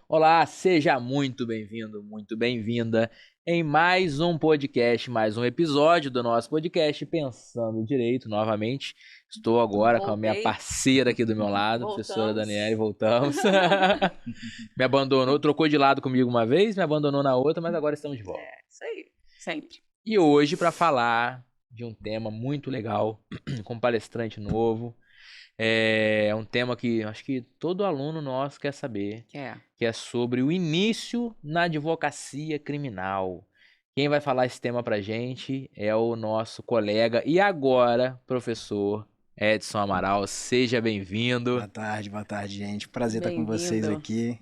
Olá, seja muito bem-vindo, muito bem-vinda em mais um podcast, mais um episódio do nosso podcast Pensando Direito. Novamente, estou agora com a minha Voltei, parceira aqui do meu lado, professora Daniele, voltamos. voltamos. Me abandonou, trocou de lado comigo uma vez, me abandonou na outra, mas agora estamos de volta. Isso aí, sempre. E hoje, para falar de um tema muito legal, com um palestrante novo, é um tema que acho que todo aluno nosso quer saber, É. que é sobre o início na advocacia criminal. Quem vai falar esse tema pra gente é o nosso colega e agora professor Edson Amaral. Seja bem-vindo. Boa tarde, gente. Prazer estar com vocês Bem-vindo. aqui.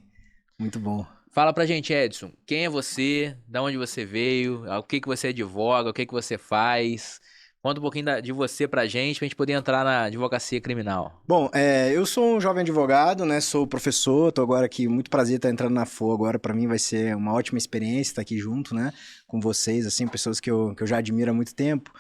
Muito bom. Fala pra gente, Edson, quem é você? Da onde você veio? O que que você advoga? O que que você faz? Conta um pouquinho de você pra gente poder entrar na advocacia criminal. Bom, eu sou um jovem advogado, né? Sou professor, tô agora aqui, muito prazer estar entrando na FO agora. Para mim vai ser uma ótima experiência estar aqui junto, né? Com vocês, assim, pessoas que eu já admiro há muito tempo.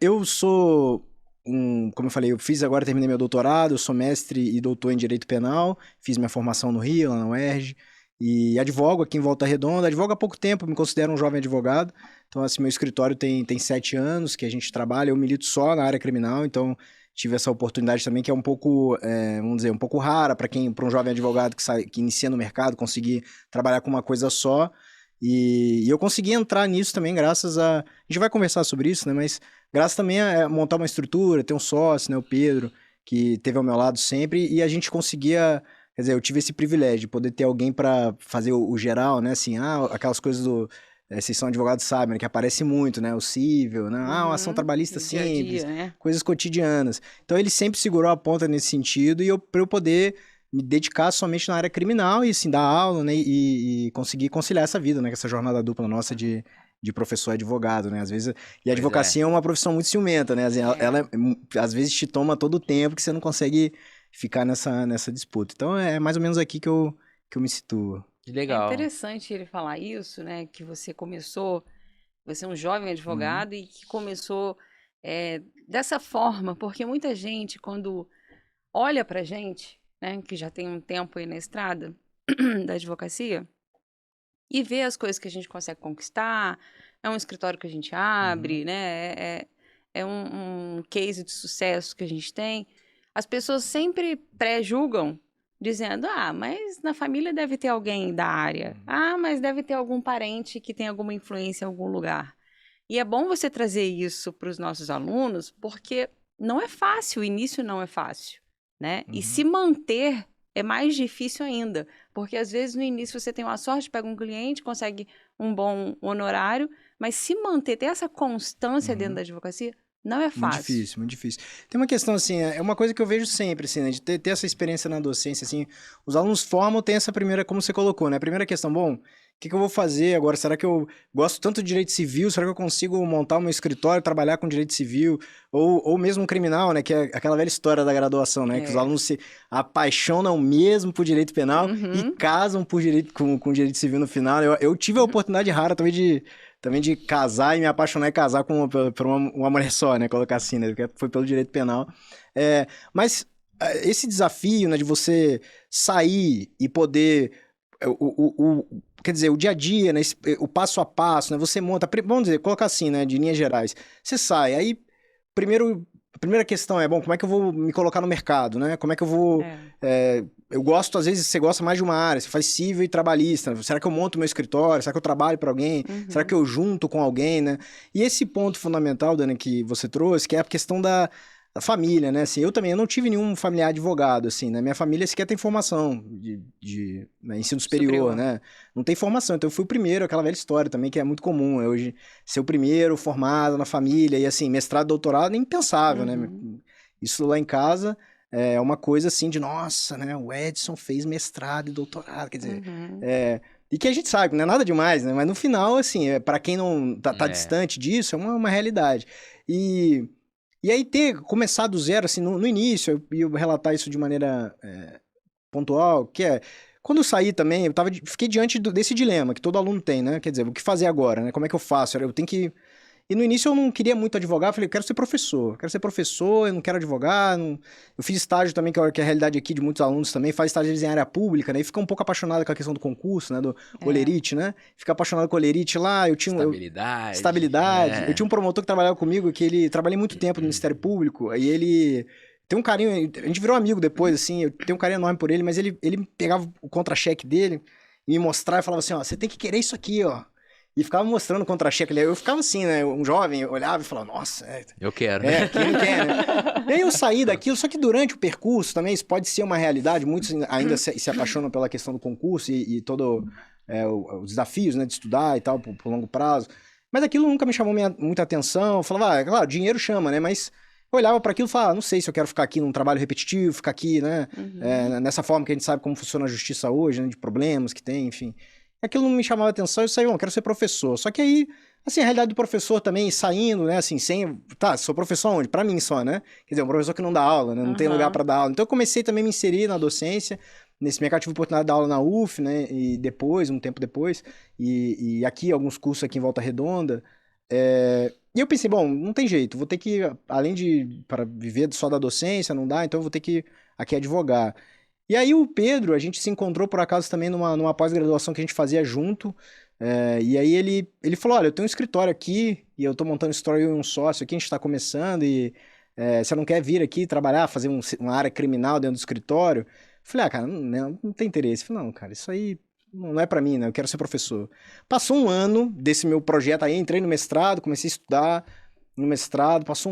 Eu sou como eu falei, terminei meu doutorado, eu sou mestre e doutor em Direito Penal, fiz minha formação no Rio, lá na UERJ, e advogo aqui em Volta Redonda. Advogo há pouco tempo, me considero um jovem advogado. Então, assim, meu escritório tem 7 anos que a gente trabalha, eu milito só na área criminal, então tive essa oportunidade também que é um pouco, vamos dizer, um pouco rara para um jovem advogado que inicia no mercado, conseguir trabalhar com uma coisa só. E eu consegui entrar nisso também graças a... A gente vai conversar sobre isso, né? Mas graças também a montar uma estrutura, ter um sócio, né? O Pedro, que esteve ao meu lado sempre, e a gente conseguia... Quer dizer, eu tive esse privilégio de poder ter alguém para fazer o geral, né? Assim, aquelas coisas do... vocês são advogados, sabem, né? Que aparece muito, né? O cível, né? Uma ação trabalhista No dia a simples, dia, né? coisas cotidianas. Então, ele sempre segurou a ponta nesse sentido, e para eu poder me dedicar somente na área criminal e, assim, dar aula, né? E conseguir conciliar essa vida, né? Com essa jornada dupla nossa de professor e advogado, né? Às vezes... E a Pois é. advocacia é uma profissão muito ciumenta, né? Assim, ela, às vezes, te toma todo o tempo que você não consegue ficar nessa disputa. Então, é mais ou menos aqui que eu me situo. Que É legal. interessante ele falar isso, né? Que você é um jovem Uhum. advogado e que começou dessa forma, porque muita gente, quando olha pra gente, né, que já tem um tempo aí na estrada da advocacia, e vê as coisas que a gente consegue conquistar, é um escritório que a gente Uhum. abre, né? É um case de sucesso que a gente tem. As pessoas sempre pré-julgam, dizendo: ah, mas na família deve ter alguém da área. Uhum. Ah, mas deve ter algum parente que tem alguma influência em algum lugar. E é bom você trazer isso para os nossos alunos, porque não é fácil, o início não é fácil, né? E se Uhum. manter é mais difícil ainda, porque às vezes no início você tem uma sorte, pega um cliente, consegue um bom honorário, mas se manter, ter essa constância dentro da Uhum. advocacia, não é Muito fácil. difícil, muito difícil. Tem uma questão assim, é uma coisa que eu vejo sempre, assim, né, de ter essa experiência na docência, assim, os alunos formam, tem essa primeira, como você colocou, né, a primeira questão, bom, o que eu vou fazer agora? Será que eu gosto tanto de direito civil? Será que eu consigo montar o meu escritório, trabalhar com direito civil? Ou mesmo criminal, né, que é aquela velha história da graduação, né, que os É. alunos se apaixonam mesmo por direito penal e Uhum. casam por direito, com direito civil no final. Eu tive a oportunidade rara também de casar e me apaixonar e casar por uma mulher só, né? Colocar assim, né? Porque foi pelo direito penal. Mas esse desafio, né, de você sair e poder. Quer dizer, o dia a dia, né, o passo a passo, né? Você monta. Vamos dizer, colocar assim, né? De linhas gerais. Você sai, aí primeiro. A primeira questão é, bom, como é que eu vou me colocar no mercado, né? Como é que eu vou... É. eu gosto, às vezes, você gosta mais de uma área, você faz civil e trabalhista. Será que eu monto meu escritório? Será que eu trabalho para alguém? Será que Uhum. eu junto com alguém, né? E esse ponto fundamental, Dani, que você trouxe, que é a questão da família, né? Assim, eu não tive nenhum familiar advogado, assim, né? Minha família sequer tem formação né, ensino superior, Superior. né? Não tem formação, então eu fui o primeiro, aquela velha história também, que é muito comum, é hoje ser o primeiro formado na família, e assim, mestrado, doutorado, nem pensável, né? Uhum. Isso lá em casa é uma coisa assim de, nossa, né? O Edson fez mestrado e doutorado, quer dizer, Uhum. e que a gente sabe, não é nada demais, né? Mas no final, assim, para quem não tá É. distante disso, é uma realidade. E, e aí começar do zero, assim, no início, eu relatar isso de maneira pontual, que é, quando eu saí também, fiquei diante desse dilema que todo aluno tem, né? Quer dizer, o que fazer agora, né? Como é que eu faço? Eu tenho que E no início eu não queria muito advogar, eu falei, eu quero ser professor, eu não quero advogar. Eu fiz estágio também, que é a realidade aqui de muitos alunos também, faz estágio em área pública, né? E fica um pouco apaixonado com a questão do concurso, né? Do Olerite, né? Fica apaixonado com o Olerite lá, eu tinha... Estabilidade. Eu tinha um promotor que trabalhava comigo, que ele... Trabalhei muito tempo no Ministério Público, e ele... Tem um carinho, a gente virou amigo depois, assim, eu tenho um carinho enorme por ele, mas ele pegava o contra-cheque dele e me mostrava e falava assim, ó, você tem que querer isso aqui, ó. E ficava mostrando o contra-cheque. Eu ficava assim, né, um jovem, olhava e falava, nossa... eu quero. Quem não quer, né? E aí eu saí daquilo, só que durante o percurso também, isso pode ser uma realidade, muitos ainda se apaixonam pela questão do concurso e todo os desafios, né, de estudar e tal, por longo prazo. Mas aquilo nunca me chamou muita atenção, eu falava, claro, dinheiro chama, né, mas... Eu olhava para aquilo e falava, não sei se eu quero ficar aqui num trabalho repetitivo, ficar aqui, né? Nessa forma que a gente sabe como funciona a justiça hoje, né? De problemas que tem, enfim. Aquilo não me chamava atenção, eu saí, eu quero ser professor. Só que aí, assim, a realidade do professor também, saindo, né? Assim, sou professor onde? Para mim só, né? Quer dizer, um professor que não dá aula, né? Não tem lugar para dar aula. Então eu comecei também a me inserir na docência. Nesse mercado tive a oportunidade de dar aula na UF, né? E depois, um tempo depois. E aqui, alguns cursos aqui em Volta Redonda. E eu pensei, bom, não tem jeito, vou ter que, além de, para viver só da docência, não dá, então eu vou ter que aqui advogar. E aí o Pedro, a gente se encontrou por acaso também numa pós-graduação que a gente fazia junto, e aí ele falou, olha, eu tenho um escritório aqui, e eu tô montando um escritório e um sócio aqui, a gente tá começando, e você não quer vir aqui trabalhar, fazer uma área criminal dentro do escritório? Eu falei, cara, não tem interesse. Eu falei, não, cara, isso aí... Não é pra mim, né? Eu quero ser professor. Passou um ano desse meu projeto aí, entrei no mestrado, comecei a estudar no mestrado, passou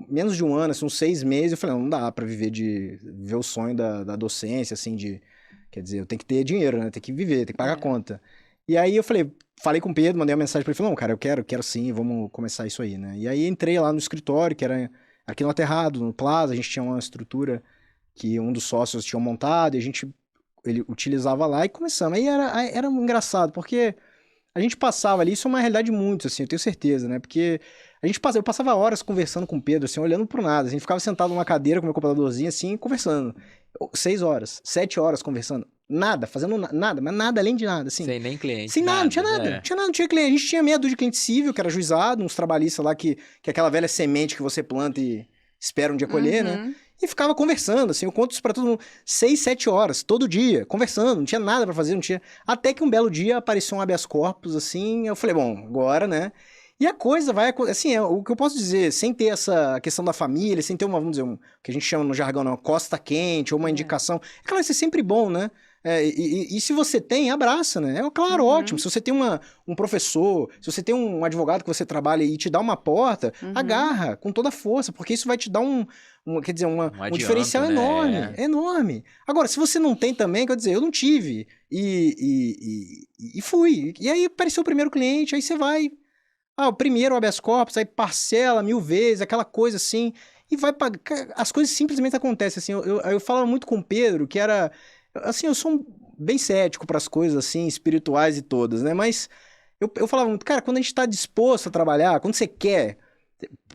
menos de um ano, assim, uns 6 meses, eu falei, não dá pra viver o sonho da docência, assim, quer dizer, eu tenho que ter dinheiro, né? Tem que viver, tem que pagar a conta. E aí eu falei com o Pedro, mandei uma mensagem pra ele, falei, não, cara, eu quero sim, vamos começar isso aí, né? E aí entrei lá no escritório, que era aqui no Aterrado, no Plaza, a gente tinha uma estrutura que um dos sócios tinha montado, e ele utilizava lá e começamos. Aí era engraçado, porque a gente passava ali, isso é uma realidade muito, assim, eu tenho certeza, né? Porque eu passava horas conversando com o Pedro, assim, olhando pro nada. A gente ficava sentado numa cadeira com meu computadorzinho, assim, conversando. 6 horas, 7 horas conversando. Nada, fazendo nada, mas nada além de nada, assim. Sem nem cliente. Sem nada, não tinha nada. Não tinha nada, não tinha cliente. A gente tinha meia dúzia de cliente civil, que era juizado, uns trabalhistas lá, que é aquela velha semente que você planta e espera um dia colher, né? E ficava conversando, assim, eu conto isso pra todo mundo, 6, 7 horas, todo dia, conversando, não tinha nada pra fazer, não tinha... Até que um belo dia apareceu um habeas corpus, assim, eu falei, bom, agora, né? E a coisa vai, assim, o que eu posso dizer, sem ter essa questão da família, sem ter vamos dizer, o que a gente chama no jargão, uma costa quente, ou uma indicação, é claro, isso é sempre bom, né? E se você tem, abraça, né? Claro, ótimo. Se você tem um professor, se você tem um advogado que você trabalha e te dá uma porta, agarra com toda a força, porque isso vai te dar quer dizer, um diferencial enorme, enorme. Agora, se você não tem também, quer dizer, eu não tive, e fui. E aí apareceu o primeiro cliente, aí você vai, o primeiro habeas corpus, aí parcela 1000 vezes, aquela coisa assim, e vai pagar. As coisas simplesmente acontecem, assim. Eu falava muito com o Pedro, que era... Assim, eu sou bem cético para as coisas, assim, espirituais e todas, né? Mas eu falava muito, cara, quando a gente tá disposto a trabalhar, quando você quer,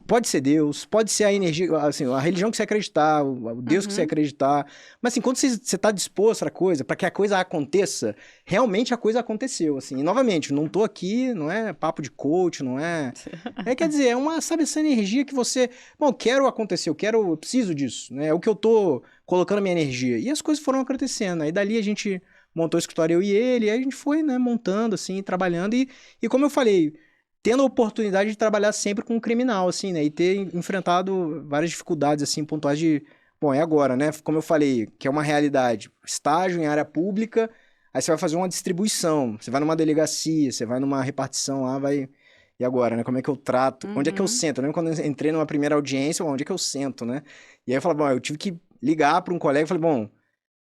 pode ser Deus, pode ser a energia, assim, a religião que você acreditar, o Deus que você acreditar, mas assim, quando você tá disposto a coisa, para que a coisa aconteça, realmente a coisa aconteceu, assim. E novamente, não tô aqui, não é papo de coach, não é... quer dizer, sabe, essa energia que você... Bom, eu quero acontecer, eu preciso disso, né? É o que eu tô colocando a minha energia. E as coisas foram acontecendo. Aí dali a gente montou o escritório, eu e ele, aí a gente foi, né, montando, assim, trabalhando. E como eu falei, tendo a oportunidade de trabalhar sempre com um criminal, assim, né? E ter enfrentado várias dificuldades, assim, pontuais de... Bom, é agora, né? Como eu falei, que é uma realidade. Estágio em área pública, aí você vai fazer uma distribuição. Você vai numa delegacia, você vai numa repartição lá, vai... E agora, né? Como é que eu trato? Onde é que eu sento? Eu lembro quando eu entrei numa primeira audiência, onde é que eu sento, né? E aí eu falava, bom, eu tive que ligar para um colega e falei, bom,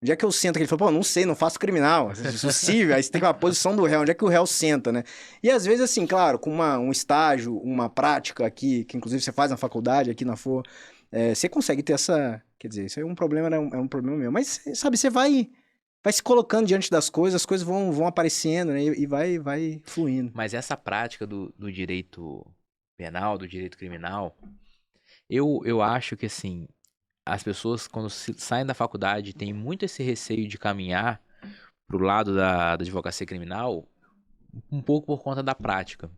onde é que eu sento? Ele falou, pô, não sei, não faço criminal. É possível. Aí você tem uma posição do réu, onde é que o réu senta, né? E às vezes, assim, claro, com um estágio, uma prática aqui, que inclusive você faz na faculdade, aqui na FOA, você consegue ter essa... Quer dizer, isso é um problema, é um problema meu. Mas, sabe, você vai se colocando diante das coisas, as coisas vão aparecendo, né? E vai fluindo. Mas essa prática do direito penal, do direito criminal, eu acho que, assim, as pessoas, quando saem da faculdade, têm muito esse receio de caminhar pro lado da advocacia criminal, um pouco por conta da prática.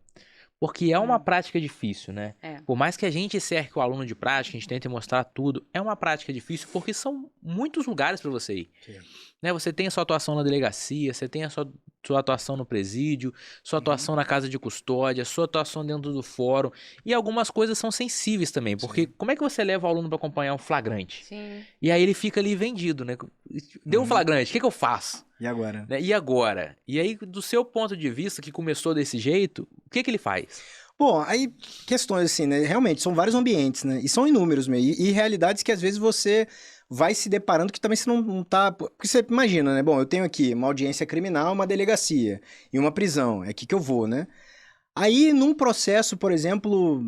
Porque é uma prática difícil, né? É. Por mais que a gente cerque o aluno de prática, a gente tente mostrar tudo, é uma prática difícil porque são muitos lugares para você ir. Sim. Né? Você tem a sua atuação na delegacia, você tem a sua atuação no presídio, sua atuação na casa de custódia, sua atuação dentro do fórum. E algumas coisas são sensíveis também, porque como é que você leva o aluno para acompanhar um flagrante? Sim. E aí ele fica ali vendido, né? Deu um flagrante, o que eu faço? E agora? Né? E agora? E aí, do seu ponto de vista, que começou desse jeito, o que ele faz? Bom, aí questões assim, né? Realmente, são vários ambientes, né? E são inúmeros mesmo. E realidades que às vezes você vai se deparando que também você não tá... Porque você imagina, né? Bom, eu tenho aqui uma audiência criminal, uma delegacia e uma prisão. É aqui que eu vou, né? Aí, num processo, por exemplo,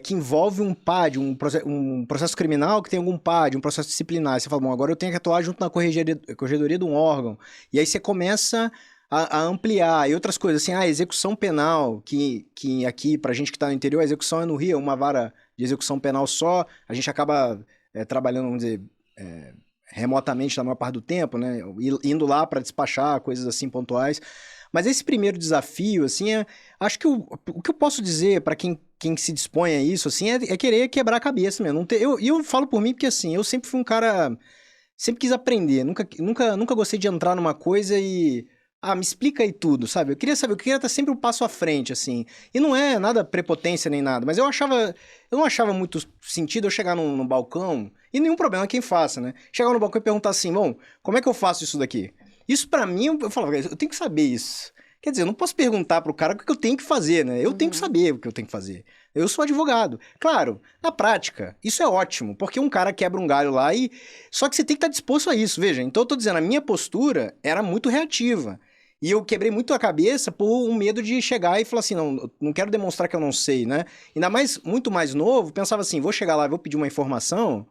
que envolve um PAD, um processo criminal que tem algum PAD, um processo disciplinar, você fala, bom, agora eu tenho que atuar junto na corregedoria de um órgão. E aí você começa a ampliar. E outras coisas, assim, execução penal, que aqui, pra gente que tá no interior, a execução é no Rio, é uma vara de execução penal só, a gente acaba trabalhando, vamos dizer, remotamente na maior parte do tempo, né? Indo lá para despachar coisas assim pontuais. Mas esse primeiro desafio, assim, acho que o que eu posso dizer para quem se dispõe a isso, assim, é querer quebrar a cabeça mesmo. Eu falo por mim porque, assim, eu sempre fui um cara... Sempre quis aprender. Nunca gostei de entrar numa coisa e... me explica aí tudo, sabe? Eu queria estar sempre um passo à frente, assim. E não é nada prepotência nem nada, mas eu não achava muito sentido eu chegar num balcão, e nenhum problema quem faça, né? Chegar no balcão e perguntar assim, bom, como é que eu faço isso daqui? Isso pra mim, eu falava, eu tenho que saber isso. Quer dizer, eu não posso perguntar pro cara o que eu tenho que fazer, né? Eu tenho que saber o que eu tenho que fazer. Eu sou advogado. Claro, na prática, isso é ótimo, porque um cara quebra um galho lá e... Só que você tem que estar disposto a isso, veja. Então eu tô dizendo, a minha postura era muito reativa. E eu quebrei muito a cabeça por um medo de chegar e falar assim, não quero demonstrar que eu não sei, né? Ainda mais, muito mais novo, pensava assim, vou chegar lá, vou pedir uma informação...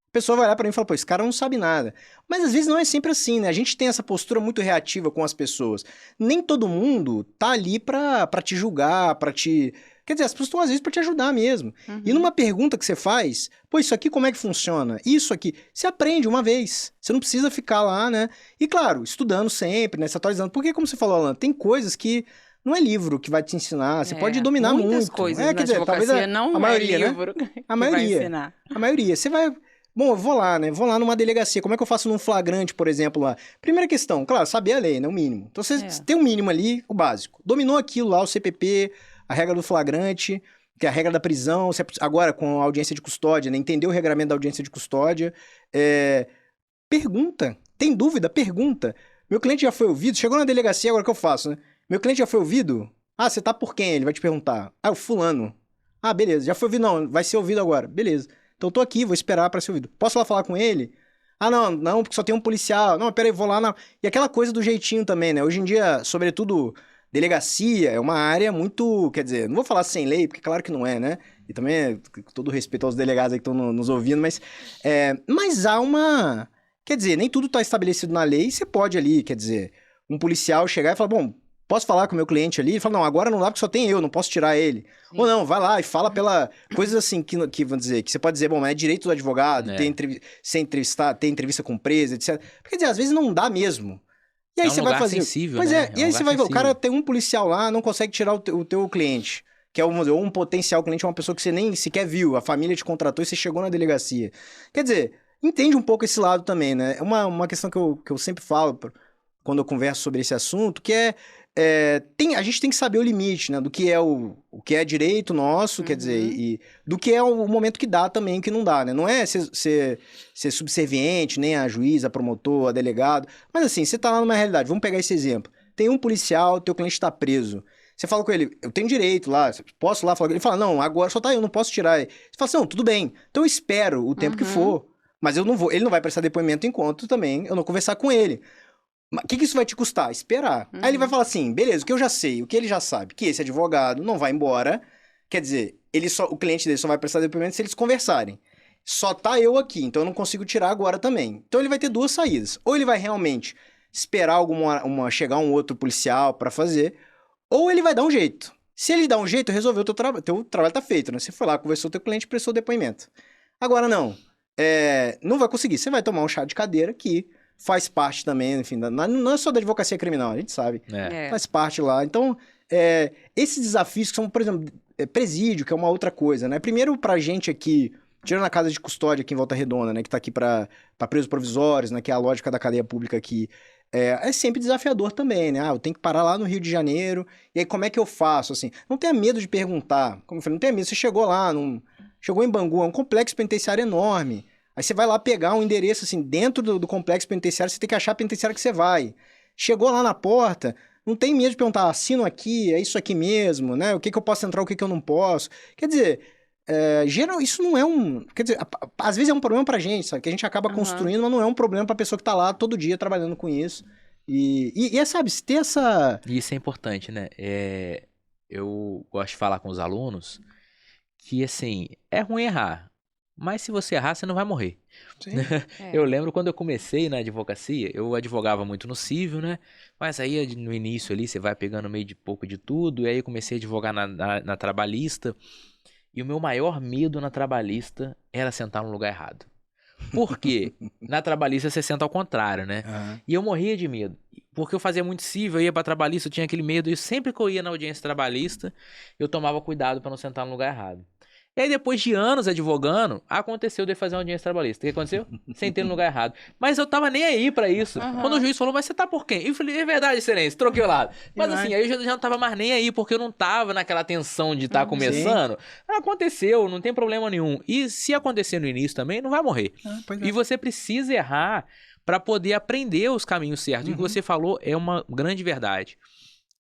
A pessoa vai olhar pra mim e fala, pô, esse cara não sabe nada. Mas às vezes não é sempre assim, né? A gente tem essa postura muito reativa com as pessoas. Nem todo mundo tá ali pra te julgar, pra te... Quer dizer, as pessoas estão às vezes pra te ajudar mesmo. E numa pergunta que você faz, pô, isso aqui como é que funciona? Isso aqui, você aprende uma vez. Você não precisa ficar lá, né? E claro, estudando sempre, né? Se atualizando. Porque, como você falou, Alan, tem coisas que... Não é livro que vai te ensinar, você pode dominar muitas muito. coisas quer na dizer, talvez a maioria, livro, né? que A maioria. vai ensinar. A maioria. Você vai... Bom, eu vou lá, né? Vou lá numa delegacia. Como é que eu faço num flagrante, por exemplo, lá? Primeira questão, claro, saber a lei, né? O mínimo. Então, você tem um mínimo ali, o básico. Dominou aquilo lá, o CPP, a regra do flagrante, que é a regra da prisão. Agora, com a audiência de custódia, né? Entendeu o regramento da audiência de custódia. Pergunta. Tem dúvida? Pergunta. Meu cliente já foi ouvido? Chegou na delegacia, agora o que eu faço, né? Meu cliente já foi ouvido? Você tá por quem? Ele vai te perguntar. O fulano. Beleza. Já foi ouvido? Não, vai ser ouvido agora. Beleza. Então, eu tô aqui, vou esperar pra ser ouvido. Posso lá falar com ele? Não, porque só tem um policial. Não, peraí, vou lá na... E aquela coisa do jeitinho também, né? Hoje em dia, sobretudo, delegacia é uma área muito... Quer dizer, não vou falar sem lei, porque claro que não é, né? E também, com todo respeito aos delegados aí que estão nos ouvindo, mas há uma... Quer dizer, nem tudo tá estabelecido na lei, e você pode ali, quer dizer, um policial chegar e falar, bom... Posso falar com o meu cliente ali? Ele fala, não, agora não dá porque só tem eu, não posso tirar ele. Sim. Ou não, vai lá e fala pela... Coisas assim que vão dizer, que você pode dizer, bom, mas é direito do advogado, ser entrevistado, ter entrevista com presa, etc. Quer dizer, às vezes não dá mesmo. E aí você vai fazer... Sensível, pois né? E aí você vai ver, o cara tem um policial lá, não consegue tirar o teu cliente. Que é, vamos dizer, ou um potencial cliente, uma pessoa que você nem sequer viu, a família te contratou e você chegou na delegacia. Quer dizer, entende um pouco esse lado também, né? É uma questão que eu sempre falo quando eu converso sobre esse assunto, que a gente tem que saber o limite, né? Do que é o que é direito nosso, quer dizer, e do que é o momento que dá também, o que não dá, né? Não é ser subserviente, nem a juiz, a promotor, a delegado, mas assim, você tá lá numa realidade, vamos pegar esse exemplo. Tem um policial, teu cliente tá preso. Você fala com ele, eu tenho direito lá, posso lá falar com ele? Ele fala, não, agora só tá eu não posso tirar. Você fala assim, não, tudo bem, então eu espero o tempo que for, mas eu não vou, ele não vai prestar depoimento enquanto também eu não conversar com ele. O que isso vai te custar? Esperar. Aí ele vai falar assim, beleza, o que eu já sei, o que ele já sabe, que esse advogado não vai embora, quer dizer, o cliente dele só vai prestar depoimento se eles conversarem. Só tá eu aqui, então eu não consigo tirar agora também. Então ele vai ter duas saídas. Ou ele vai realmente esperar chegar um outro policial pra fazer, ou ele vai dar um jeito. Se ele dá um jeito, resolveu, teu trabalho tá feito, né? Você foi lá, conversou com o teu cliente, prestou depoimento. Agora não, não vai conseguir. Você vai tomar um chá de cadeira que faz parte também, enfim, não é só da advocacia criminal, a gente sabe. Faz parte lá. Então, esses desafios que são, por exemplo, presídio, que é uma outra coisa, né? Primeiro, pra gente aqui, tirando a casa de custódia aqui em Volta Redonda, né? Que tá aqui pra presos provisórios, né? Que é a lógica da cadeia pública aqui. É sempre desafiador também, né? Eu tenho que parar lá no Rio de Janeiro, e aí como é que eu faço, assim? Não tenha medo de perguntar, como eu falei, não tenha medo, você chegou lá, chegou em Bangu, é um complexo penitenciário enorme, aí você vai lá pegar um endereço, assim, dentro do complexo penitenciário, você tem que achar a penitenciária que você vai. Chegou lá na porta, não tem medo de perguntar, assino aqui, é isso aqui mesmo, né? O que eu posso entrar, o que eu não posso. Quer dizer, geral, isso não é um... Quer dizer, às vezes é um problema pra gente, sabe? Que a gente acaba construindo, mas não é um problema pra pessoa que tá lá todo dia trabalhando com isso. Sabe, se ter essa... Isso é importante, né? Eu gosto de falar com os alunos que, assim, é ruim errar. Mas se você errar, você não vai morrer. Sim. Eu lembro quando eu comecei na advocacia, eu advogava muito no civil, né? Mas aí no início ali você vai pegando meio de pouco de tudo. E aí eu comecei a advogar na trabalhista. E o meu maior medo na trabalhista era sentar no lugar errado. Por quê? Na trabalhista você senta ao contrário, né? Uhum. E eu morria de medo. Porque eu fazia muito civil, eu ia pra trabalhista, eu tinha aquele medo. E sempre que eu ia na audiência trabalhista, eu tomava cuidado pra não sentar no lugar errado. E aí, depois de anos advogando, aconteceu de eu fazer uma audiência trabalhista. O que aconteceu? Sentei no lugar errado. Mas eu tava nem aí pra isso. Quando o juiz falou, mas você tá por quem? Eu falei, é verdade, excelência, troquei o lado. Mas assim, aí eu já não tava mais nem aí, porque eu não tava naquela tensão de estar começando. Aconteceu, não tem problema nenhum. E se acontecer no início também, não vai morrer. E você precisa errar pra poder aprender os caminhos certos. E o que você falou é uma grande verdade.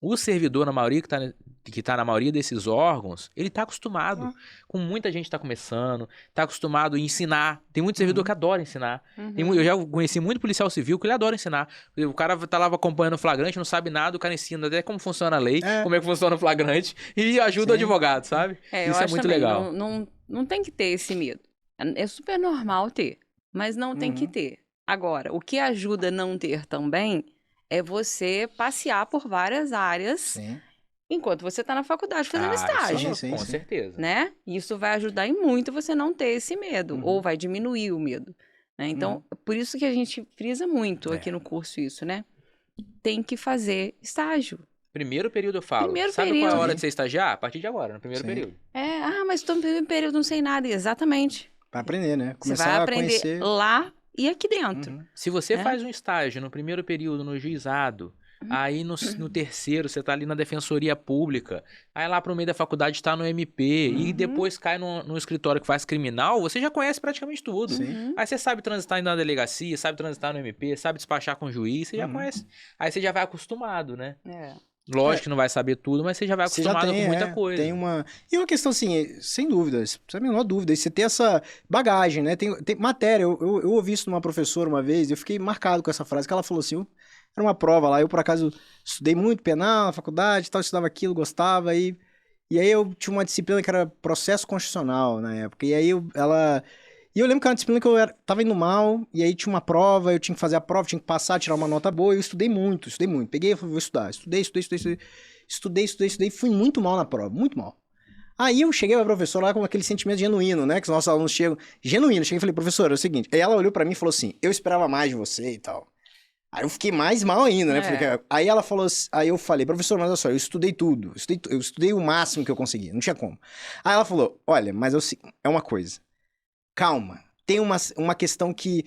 O servidor, na maioria, que tá na maioria desses órgãos, ele tá acostumado. Com muita gente tá começando, tá acostumado a ensinar. Tem muito servidor que adora ensinar. Eu já conheci muito policial civil que ele adora ensinar. O cara tá lá acompanhando o flagrante, não sabe nada, o cara ensina até como funciona a lei, como é que funciona o flagrante, e ajuda o advogado, sabe? Isso é muito legal. Não tem que ter esse medo. É super normal ter, mas não tem que ter. Agora, o que ajuda a não ter também é você passear por várias áreas enquanto você está na faculdade fazendo estágio. Com certeza. Né? Isso vai ajudar em muito você não ter esse medo, ou vai diminuir o medo. Né? Então, por isso que a gente frisa muito aqui no curso isso, né? Tem que fazer estágio. Primeiro período eu falo. Primeiro Sabe período. qual é a hora de você estagiar? A partir de agora, no primeiro período. Mas estou no primeiro período, não sei nada. Exatamente. Vai aprender, né? Começar você vai aprender a conhecer... lá e aqui dentro. Se você faz um estágio no primeiro período no juizado, aí no terceiro você tá ali na defensoria pública, aí lá pro meio da faculdade está no MP, e depois cai no escritório que faz criminal, você já conhece praticamente tudo. Aí você sabe transitar na delegacia, sabe transitar no MP, sabe despachar com o juiz, você já conhece. Aí você já vai acostumado, né? Lógico que não vai saber tudo, mas você já vai acostumado com muita coisa. Tem uma... E uma questão assim, sem dúvidas, sem a menor dúvida, você ter essa bagagem, né? Tem matéria, eu ouvi isso numa professora uma vez, eu fiquei marcado com essa frase, que ela falou assim, era uma prova lá, eu por acaso estudei muito penal na faculdade, tal, estudava aquilo, gostava, e aí eu tinha uma disciplina que era processo constitucional na época, e aí E eu lembro que era uma disciplina que eu tava indo mal, e aí tinha uma prova, eu tinha que fazer a prova, tinha que passar, tirar uma nota boa, e eu estudei muito. Peguei e falei, vou estudar. Estudei, fui muito mal na prova, muito mal. Aí eu cheguei pra professora lá com aquele sentimento genuíno, né, que os nossos alunos chegam, genuíno. Cheguei e falei, professora, é o seguinte, aí ela olhou pra mim e falou assim, eu esperava mais de você e tal. Aí eu fiquei mais mal ainda, né, aí ela falou, aí eu falei, professora, mas olha só, eu estudei tudo, eu estudei o máximo que eu consegui, não tinha como. Aí ela falou, olha, mas é uma coisa, calma, tem uma questão que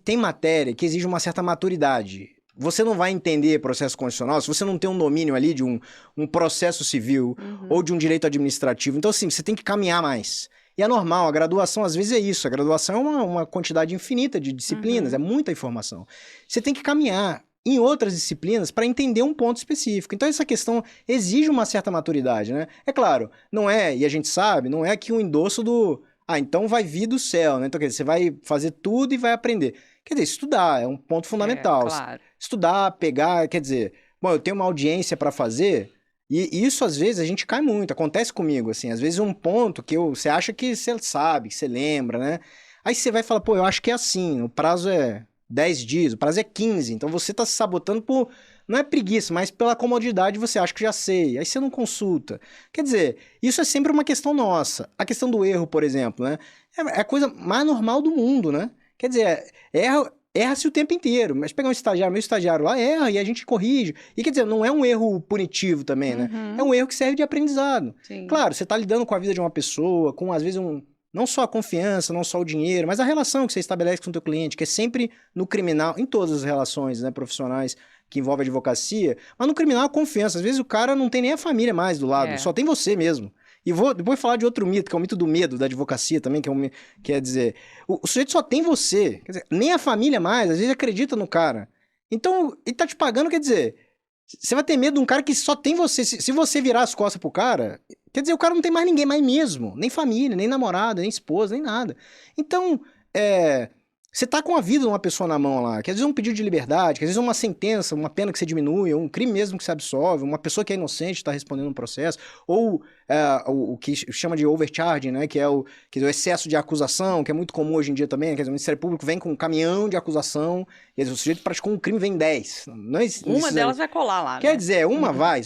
tem matéria que exige uma certa maturidade. Você não vai entender processo constitucional se você não tem um domínio ali de um processo civil ou de um direito administrativo. Então, assim, você tem que caminhar mais. E é normal, a graduação às vezes é isso. A graduação é uma quantidade infinita de disciplinas, é muita informação. Você tem que caminhar em outras disciplinas para entender um ponto específico. Então, essa questão exige uma certa maturidade, né? É claro, não é, e a gente sabe, não é que um endosso do... então vai vir do céu, né? Então, quer dizer, você vai fazer tudo e vai aprender. Quer dizer, estudar é um ponto fundamental. Claro. Estudar, pegar, quer dizer... Bom, eu tenho uma audiência para fazer, e isso, às vezes, a gente cai muito. Acontece comigo, assim. Às vezes, um ponto que você acha que você sabe, que você lembra, né? Aí você vai falar, pô, eu acho que é assim. O prazo é 10 dias, o prazo é 15. Então, você tá se sabotando por... Não é preguiça, mas pela comodidade você acha que já sei. Aí você não consulta. Quer dizer, isso é sempre uma questão nossa. A questão do erro, por exemplo, né? É a coisa mais normal do mundo, né? Quer dizer, erra-se o tempo inteiro. Mas pegar um estagiário, meu estagiário lá, erra e a gente corrige. E quer dizer, não é um erro punitivo também, né? É um erro que serve de aprendizado. Sim. Claro, você tá lidando com a vida de uma pessoa, com às vezes não só a confiança, não só o dinheiro, mas a relação que você estabelece com o teu cliente, que é sempre no criminal, em todas as relações, né, profissionais que envolvem advocacia, mas no criminal a confiança. Às vezes o cara não tem nem a família mais do lado, só tem você mesmo. E vou depois falar de outro mito, que é o mito do medo da advocacia também, quer dizer, o sujeito só tem você, quer dizer, nem a família mais, às vezes acredita no cara. Então, ele tá te pagando, quer dizer, você vai ter medo de um cara que só tem você. Se você virar as costas pro cara, quer dizer, o cara não tem mais ninguém mais mesmo, nem família, nem namorada, nem esposa, nem nada. Então, você tá com a vida de uma pessoa na mão lá, que às vezes é um pedido de liberdade, que às vezes é uma sentença, uma pena que você diminui, ou um crime mesmo que se absolve, uma pessoa que é inocente está respondendo um processo, ou o que chama de overcharging, né, que é o excesso de acusação, que é muito comum hoje em dia também, quer dizer, o Ministério Público vem com um caminhão de acusação, e o sujeito praticou um crime, vem 10. Uma delas vai colar lá, Quer né? dizer, uma vai,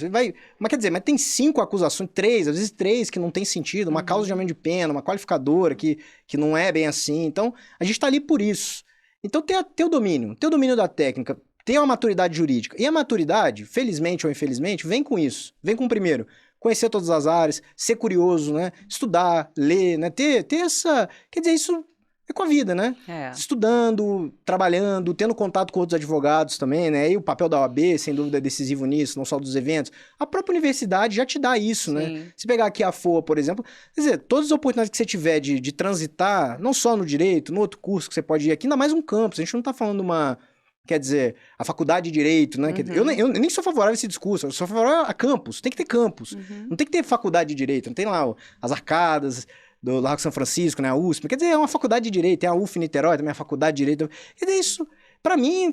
mas quer dizer, mas tem 5 acusações, 3, às vezes 3 que não tem sentido, uma causa de aumento de pena, uma qualificadora que não é bem assim, então a gente tá ali por isso. Então ter o domínio da técnica, ter uma maturidade jurídica. E a maturidade, felizmente ou infelizmente, vem com isso. Vem com, primeiro, conhecer todas as áreas, ser curioso, né? Estudar, ler, né? Ter essa... Quer dizer, isso é com a vida, né? Estudando, trabalhando, tendo contato com outros advogados também, né? E o papel da OAB, sem dúvida, é decisivo nisso, não só dos eventos. A própria universidade já te dá isso, Sim. né? Se pegar aqui a FOA, por exemplo, quer dizer, todas as oportunidades que você tiver de transitar, não só no direito, no outro curso que você pode ir aqui, ainda mais um campus, a gente não tá falando uma... Quer dizer, a faculdade de Direito, né? Eu nem sou favorável a esse discurso, eu sou favorável a campus, tem que ter campus. Não tem que ter faculdade de Direito, não tem lá as arcadas do Largo São Francisco, né? A USP, quer dizer, é uma faculdade de Direito, tem a UF Niterói, também a faculdade de Direito. Quer dizer, isso, pra mim,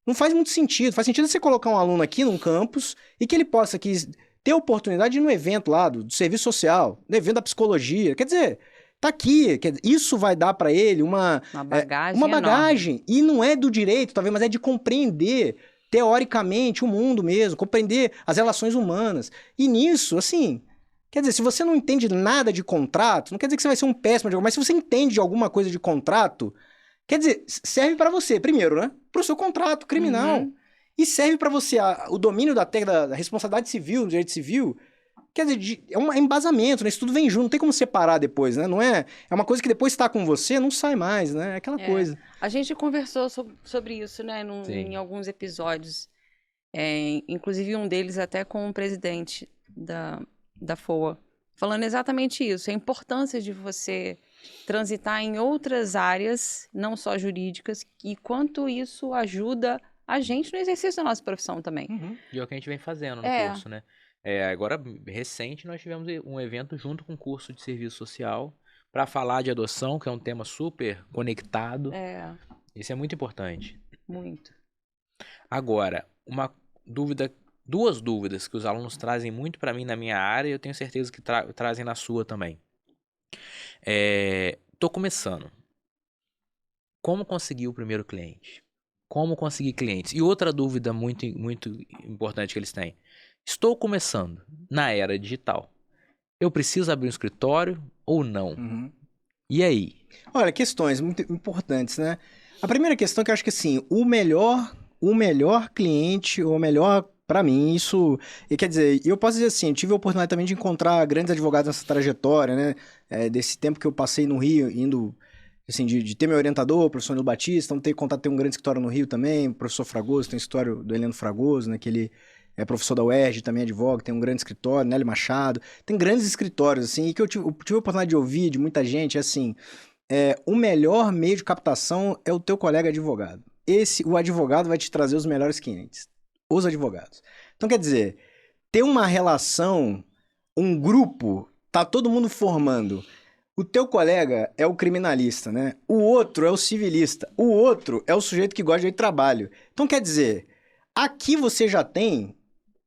não faz muito sentido. Faz sentido você colocar um aluno aqui num campus e que ele possa aqui ter a oportunidade de ir no evento lá do serviço social, no evento da psicologia, quer dizer... Tá aqui, isso vai dar para ele uma bagagem. E não é do direito, talvez, mas é de compreender teoricamente o mundo mesmo, compreender as relações humanas. E nisso, assim, quer dizer, se você não entende nada de contrato, não quer dizer que você vai ser um péssimo advogado, mas se você entende de alguma coisa de contrato, quer dizer, serve para você, primeiro, né? Para o seu contrato criminal. E serve para você o domínio da responsabilidade civil, do direito civil. Quer dizer, é um embasamento, né? Isso tudo vem junto, não tem como separar depois, né? Não é uma coisa que depois está com você, não sai mais, né? É aquela coisa. A gente conversou sobre isso, né? Em alguns episódios. Inclusive um deles até com o presidente da FOA. Falando exatamente isso. A importância de você transitar em outras áreas, não só jurídicas, e quanto isso ajuda a gente no exercício da nossa profissão também. E é o que a gente vem fazendo no curso, né? Agora, recente, nós tivemos um evento junto com o curso de serviço social para falar de adoção, que é um tema super conectado. Isso é muito importante. Muito. Agora, duas dúvidas que os alunos trazem muito para mim na minha área e eu tenho certeza que trazem na sua também. Tô começando. Como conseguir o primeiro cliente? Como conseguir clientes? E outra dúvida muito, muito importante que eles têm. Estou começando na era digital. Eu preciso abrir um escritório ou não? E aí? Olha, questões muito importantes, né? A primeira questão é que eu acho que, assim, o melhor cliente, ou melhor, para mim, isso... Quer dizer, eu posso dizer assim, eu tive a oportunidade também de encontrar grandes advogados nessa trajetória, né? Desse tempo que eu passei no Rio, indo... Assim, de ter meu orientador, o professor Nilo Batista, então ter contato, ter um grande escritório no Rio também, o professor Fragoso, tem escritório do Heleno Fragoso, né? Que ele... é professor da UERJ, também advoga, tem um grande escritório, Nelly Machado, tem grandes escritórios, assim, e que eu tive a oportunidade de ouvir de muita gente, assim, o melhor meio de captação é o teu colega advogado. O advogado vai te trazer os melhores clientes, os advogados. Então, quer dizer, ter uma relação, um grupo, tá todo mundo formando. O teu colega é o criminalista, né? O outro é o civilista, o outro é o sujeito que gosta de trabalho. Então, quer dizer, aqui você já tem...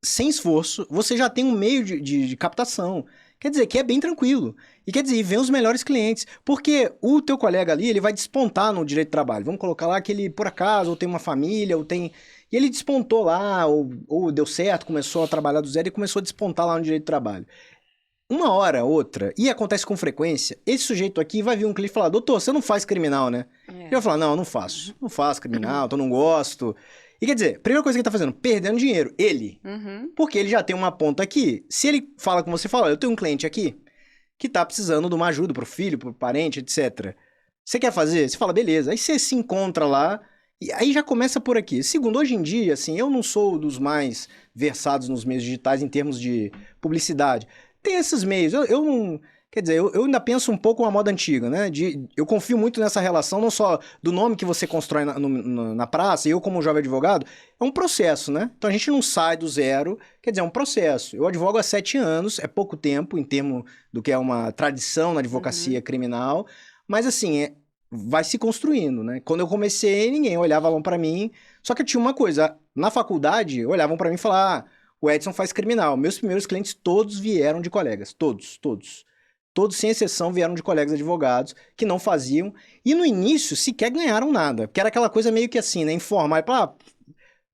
sem esforço, você já tem um meio de captação. Quer dizer, que é bem tranquilo. E quer dizer, vem os melhores clientes. Porque o teu colega ali, ele vai despontar no direito de trabalho. Vamos colocar lá que ele, por acaso, ou tem uma família, ou tem... E ele despontou lá, ou deu certo, começou a trabalhar do zero e começou a despontar lá no direito de trabalho. uma hora, outra, e acontece com frequência, esse sujeito aqui vai vir um cliente e falar, doutor, você não faz criminal, né? Eu vou falar, não, não faço. Não faço criminal, então não gosto. E quer dizer, primeira coisa que ele tá fazendo, perdendo dinheiro. Ele. Porque ele já tem uma ponta aqui. Se ele fala com você, fala, eu tenho um cliente aqui que tá precisando de uma ajuda pro filho, pro parente, etc. Você quer fazer? Você fala, beleza. Aí você se encontra lá, e aí já começa por aqui. Segundo, hoje em dia, assim, eu não sou dos mais versados nos meios digitais em termos de publicidade. Tem esses meios, eu não... Quer dizer, eu ainda penso um pouco uma moda antiga, né? Eu confio muito nessa relação, não só do nome que você constrói na praça, e eu como jovem advogado, é um processo, né? Então a gente não sai do zero, quer dizer, é um processo. Eu advogo há 7 anos, é pouco tempo em termos do que é uma tradição na advocacia criminal, mas assim, vai se construindo, né? Quando eu comecei, ninguém olhava lá pra mim, só que eu tinha uma coisa, na faculdade, olhavam pra mim e falavam, o Edson faz criminal. Meus primeiros clientes todos vieram de colegas, todos. Todos, sem exceção, vieram de colegas advogados que não faziam. E no início, sequer ganharam nada. Porque era aquela coisa meio que assim, né? Informal.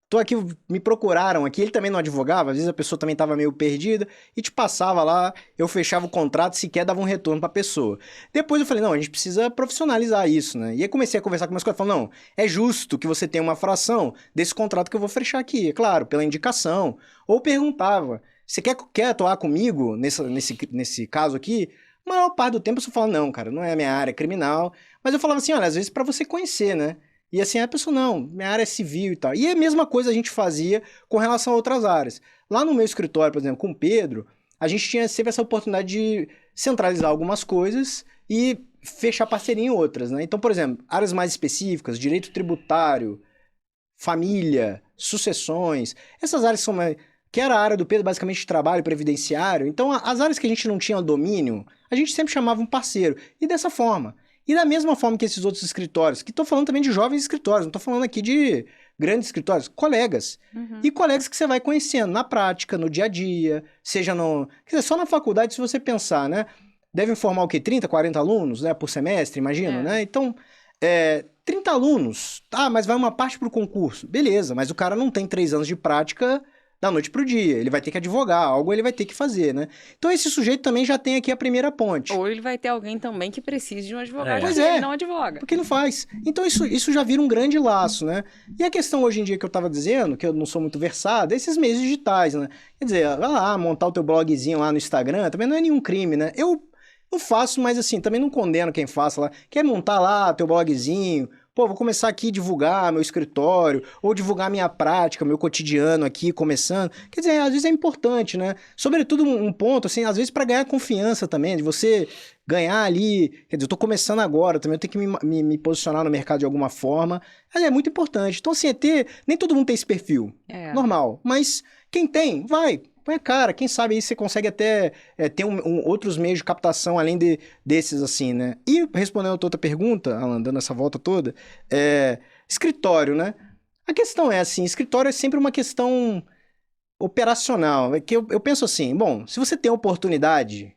Tô aqui, me procuraram aqui. Ele também não advogava. Às vezes a pessoa também estava meio perdida. E te passava lá, eu fechava o contrato, sequer dava um retorno pra pessoa. Depois eu falei, não, a gente precisa profissionalizar isso, né? E aí comecei a conversar com meus colegas. Falei, não, é justo que você tenha uma fração desse contrato que eu vou fechar aqui. É claro, pela indicação. Ou perguntava, você quer atuar comigo nesse caso aqui? A maior parte do tempo eu só falo, não, cara, não é a minha área criminal. Mas eu falava assim, olha, às vezes pra você conhecer, né? E assim, a pessoa, não, minha área é civil e tal. E a mesma coisa a gente fazia com relação a outras áreas. Lá no meu escritório, por exemplo, com o Pedro, a gente tinha sempre essa oportunidade de centralizar algumas coisas e fechar parceria em outras, né? Então, por exemplo, áreas mais específicas, direito tributário, família, sucessões, essas áreas são mais... que era a área do Pedro, basicamente, de trabalho previdenciário. Então, as áreas que a gente não tinha domínio, a gente sempre chamava um parceiro. E dessa forma. E da mesma forma que esses outros escritórios, que estou falando também de jovens escritórios, não estou falando aqui de grandes escritórios, colegas. E colegas que você vai conhecendo na prática, no dia a dia, seja no... Quer dizer, só na faculdade, se você pensar, né? Devem formar o quê? 30, 40 alunos, né? Por semestre, imagino, né? Então, 30 alunos, tá, mas vai uma parte para o concurso. Beleza, mas o cara não tem 3 anos de prática da noite pro dia. Ele vai ter que advogar, algo ele vai ter que fazer, né? Então esse sujeito também já tem aqui a primeira ponte. Ou ele vai ter alguém também que precise de um advogado, Pois porque ele não advoga. Porque não faz. Então isso já vira um grande laço, né? E a questão hoje em dia que eu tava dizendo, que eu não sou muito versado, é esses meios digitais, né? Quer dizer, vai lá, montar o teu blogzinho lá no Instagram, também não é nenhum crime, né? Eu não faço, mas assim, também não condeno quem faça lá. Quer montar lá teu blogzinho... Pô, vou começar aqui a divulgar meu escritório, ou divulgar minha prática, meu cotidiano aqui, começando. Quer dizer, às vezes é importante, né? Sobretudo um ponto, assim, às vezes para ganhar confiança também, de você ganhar ali... Quer dizer, eu tô começando agora, também eu tenho que me posicionar no mercado de alguma forma. Mas é muito importante. Então, assim, nem todo mundo tem esse perfil. Normal. Mas quem tem, vai... Põe a cara, quem sabe aí você consegue até ter outros meios de captação além desses, assim, né? E respondendo a tua outra pergunta, Alan, dando essa volta toda, escritório, né? A questão é assim, escritório é sempre uma questão operacional. É que eu penso assim, bom, se você tem oportunidade,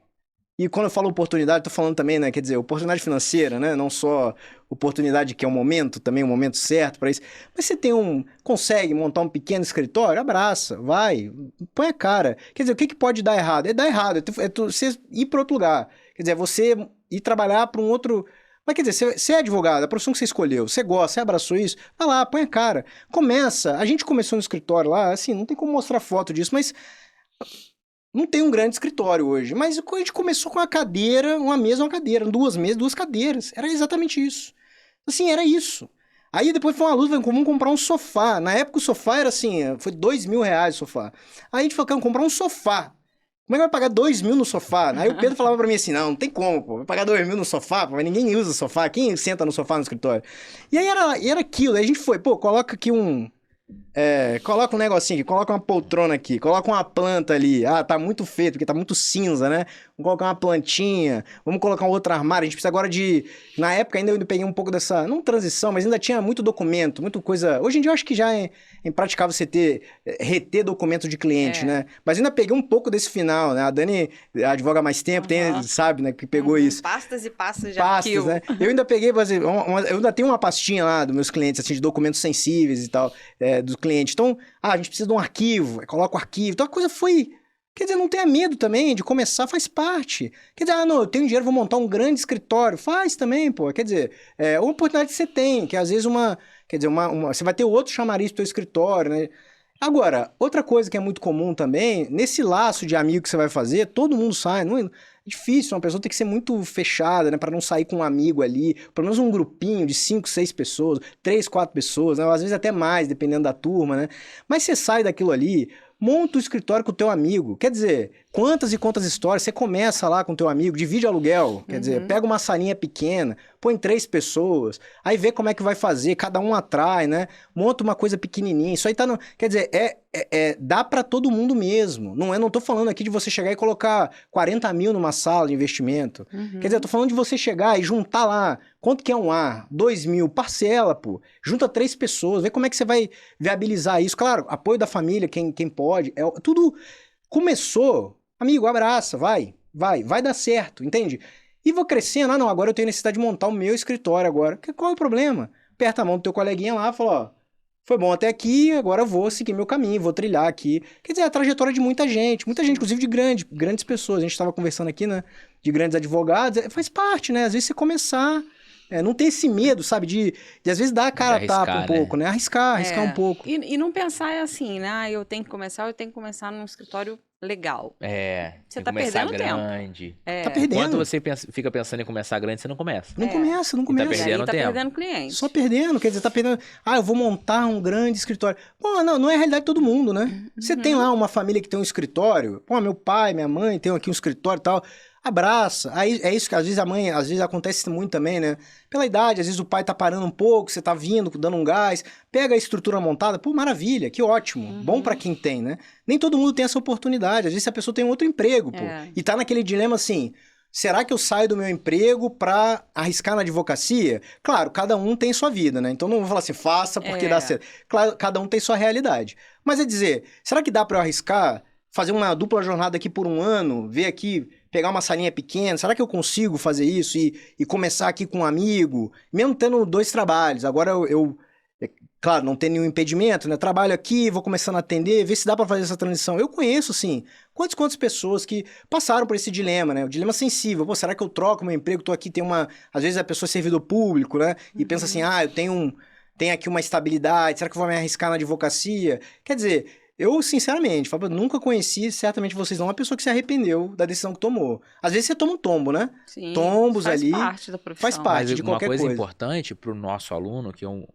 e quando eu falo oportunidade, tô falando também, né? Quer dizer, oportunidade financeira, né? Não só oportunidade que é o momento, também o momento certo para isso. Mas você consegue montar um pequeno escritório? Abraça, vai, põe a cara. Quer dizer, o que pode dar errado? É dar errado, você ir para outro lugar. Quer dizer, você ir trabalhar para um outro... Mas quer dizer, você é advogado, a profissão que você escolheu, você gosta, você abraçou isso, vai lá, põe a cara. Começa, a gente começou no escritório lá, assim, não tem como mostrar foto disso, mas... Não tem um grande escritório hoje, mas a gente começou com uma cadeira, uma mesa, uma cadeira, 2 mesas, 2 cadeiras. Era exatamente isso. Assim, era isso. Aí depois foi uma luta, vamos comprar um sofá. Na época o sofá era assim, foi R$2.000 o sofá. Aí a gente falou, vamos comprar um sofá. Como é que vai pagar 2.000 no sofá? Aí o Pedro falava pra mim assim, não tem como, pô. Vai pagar 2.000 no sofá, pô, mas ninguém usa sofá. Quem senta no sofá no escritório? E aí era aquilo, aí a gente foi, pô, coloca aqui coloca um negocinho aqui, coloca uma poltrona aqui, coloca uma planta ali. Ah, tá muito feio, porque tá muito cinza, né? Vamos colocar uma plantinha, vamos colocar um outro armário. A gente precisa agora de... Na época ainda eu peguei um pouco dessa... Não transição, mas ainda tinha muito documento, muita coisa... Hoje em dia eu acho que já é impraticável você reter documento de cliente, né? Mas ainda peguei um pouco desse final, né? A Dani advoga há mais tempo, sabe, né? Que pegou isso. Pastas e pastas de pastas, arquivo. né? Eu ainda peguei, eu ainda tenho uma pastinha lá dos meus clientes, assim, de documentos sensíveis e tal, do cliente. Então, a gente precisa de um arquivo, coloca o arquivo. Então a coisa foi... Quer dizer, não tenha medo também de começar, faz parte. Quer dizer, não, eu tenho dinheiro, vou montar um grande escritório. Faz também, pô. Quer dizer, é uma oportunidade que você tem, que às vezes você vai ter outro chamariz pro teu escritório, né? Agora, outra coisa que é muito comum também, nesse laço de amigo que você vai fazer, todo mundo sai, não é difícil, uma pessoa tem que ser muito fechada, né, para não sair com um amigo ali, pelo menos um grupinho de 5, 6 pessoas, 3, 4 pessoas, né, às vezes até mais, dependendo da turma, né, mas você sai daquilo ali, monta o escritório com o teu amigo, quer dizer, quantas e quantas histórias, você começa lá com o teu amigo, divide aluguel, quer dizer, pega uma salinha pequena, põe 3 pessoas, aí vê como é que vai fazer, cada um atrai, né, monta uma coisa pequenininha, isso aí tá no... Quer dizer, dá pra todo mundo mesmo, não tô falando aqui de você chegar e colocar 40 mil numa sala de investimento, quer dizer, eu tô falando de você chegar e juntar lá, quanto que é um ar? 2 mil, parcela, pô, junta 3 pessoas, vê como é que você vai viabilizar isso, claro, apoio da família, quem pode, tudo começou, amigo, abraça, vai dar certo, entende? E vou crescendo, não, agora eu tenho necessidade de montar o meu escritório agora, qual é o problema? Aperta a mão do teu coleguinha lá, fala, ó, foi bom até aqui, agora eu vou seguir meu caminho, vou trilhar aqui. Quer dizer, a trajetória de muita gente, inclusive de grandes pessoas. A gente estava conversando aqui, né, de grandes advogados, faz parte, né? Às vezes você começar, não ter esse medo, sabe, de às vezes dar a cara a tapa um pouco, né? Arriscar um pouco. E não pensar assim, né? Eu tenho que começar num escritório legal. Você tá perdendo grande. tempo. Tá perdendo. Enquanto você fica pensando em começar grande, você não começa. Não começa. E tá perdendo cliente. Só perdendo, quer dizer, tá perdendo. Eu vou montar um grande escritório. Pô, não é a realidade de todo mundo, né? Você tem lá uma família que tem um escritório, pô, meu pai, minha mãe tem aqui um escritório e tal. Abraça. Aí é isso que às vezes às vezes acontece muito também, né? Pela idade, às vezes o pai tá parando um pouco, você tá vindo, dando um gás, pega a estrutura montada, pô, maravilha, que ótimo, bom pra quem tem, né? Nem todo mundo tem essa oportunidade, às vezes a pessoa tem um outro emprego, pô, e tá naquele dilema assim, será que eu saio do meu emprego pra arriscar na advocacia? Claro, cada um tem sua vida, né? Então não vou falar assim, faça porque dá certo. Claro, cada um tem sua realidade. Mas é dizer, será que dá pra eu arriscar, fazer uma dupla jornada aqui por um ano, ver aqui, pegar uma salinha pequena, será que eu consigo fazer isso e começar aqui com um amigo, mesmo tendo 2 trabalhos? Agora claro, não tem nenhum impedimento, né? Trabalho aqui, vou começando a atender, ver se dá pra fazer essa transição. Eu conheço, sim, quantas pessoas que passaram por esse dilema, né? O dilema sensível. Pô, será que eu troco meu emprego? Tô aqui, às vezes a pessoa é servidor público, né? E pensa assim, eu tenho aqui uma estabilidade, será que eu vou me arriscar na advocacia? Quer dizer, eu, sinceramente, nunca conheci, certamente vocês não, uma pessoa que se arrependeu da decisão que tomou. Às vezes você toma um tombo, né? Sim, Tombos ali. Faz parte da profissão. Faz parte de qualquer coisa. Uma coisa importante pro nosso aluno, que é o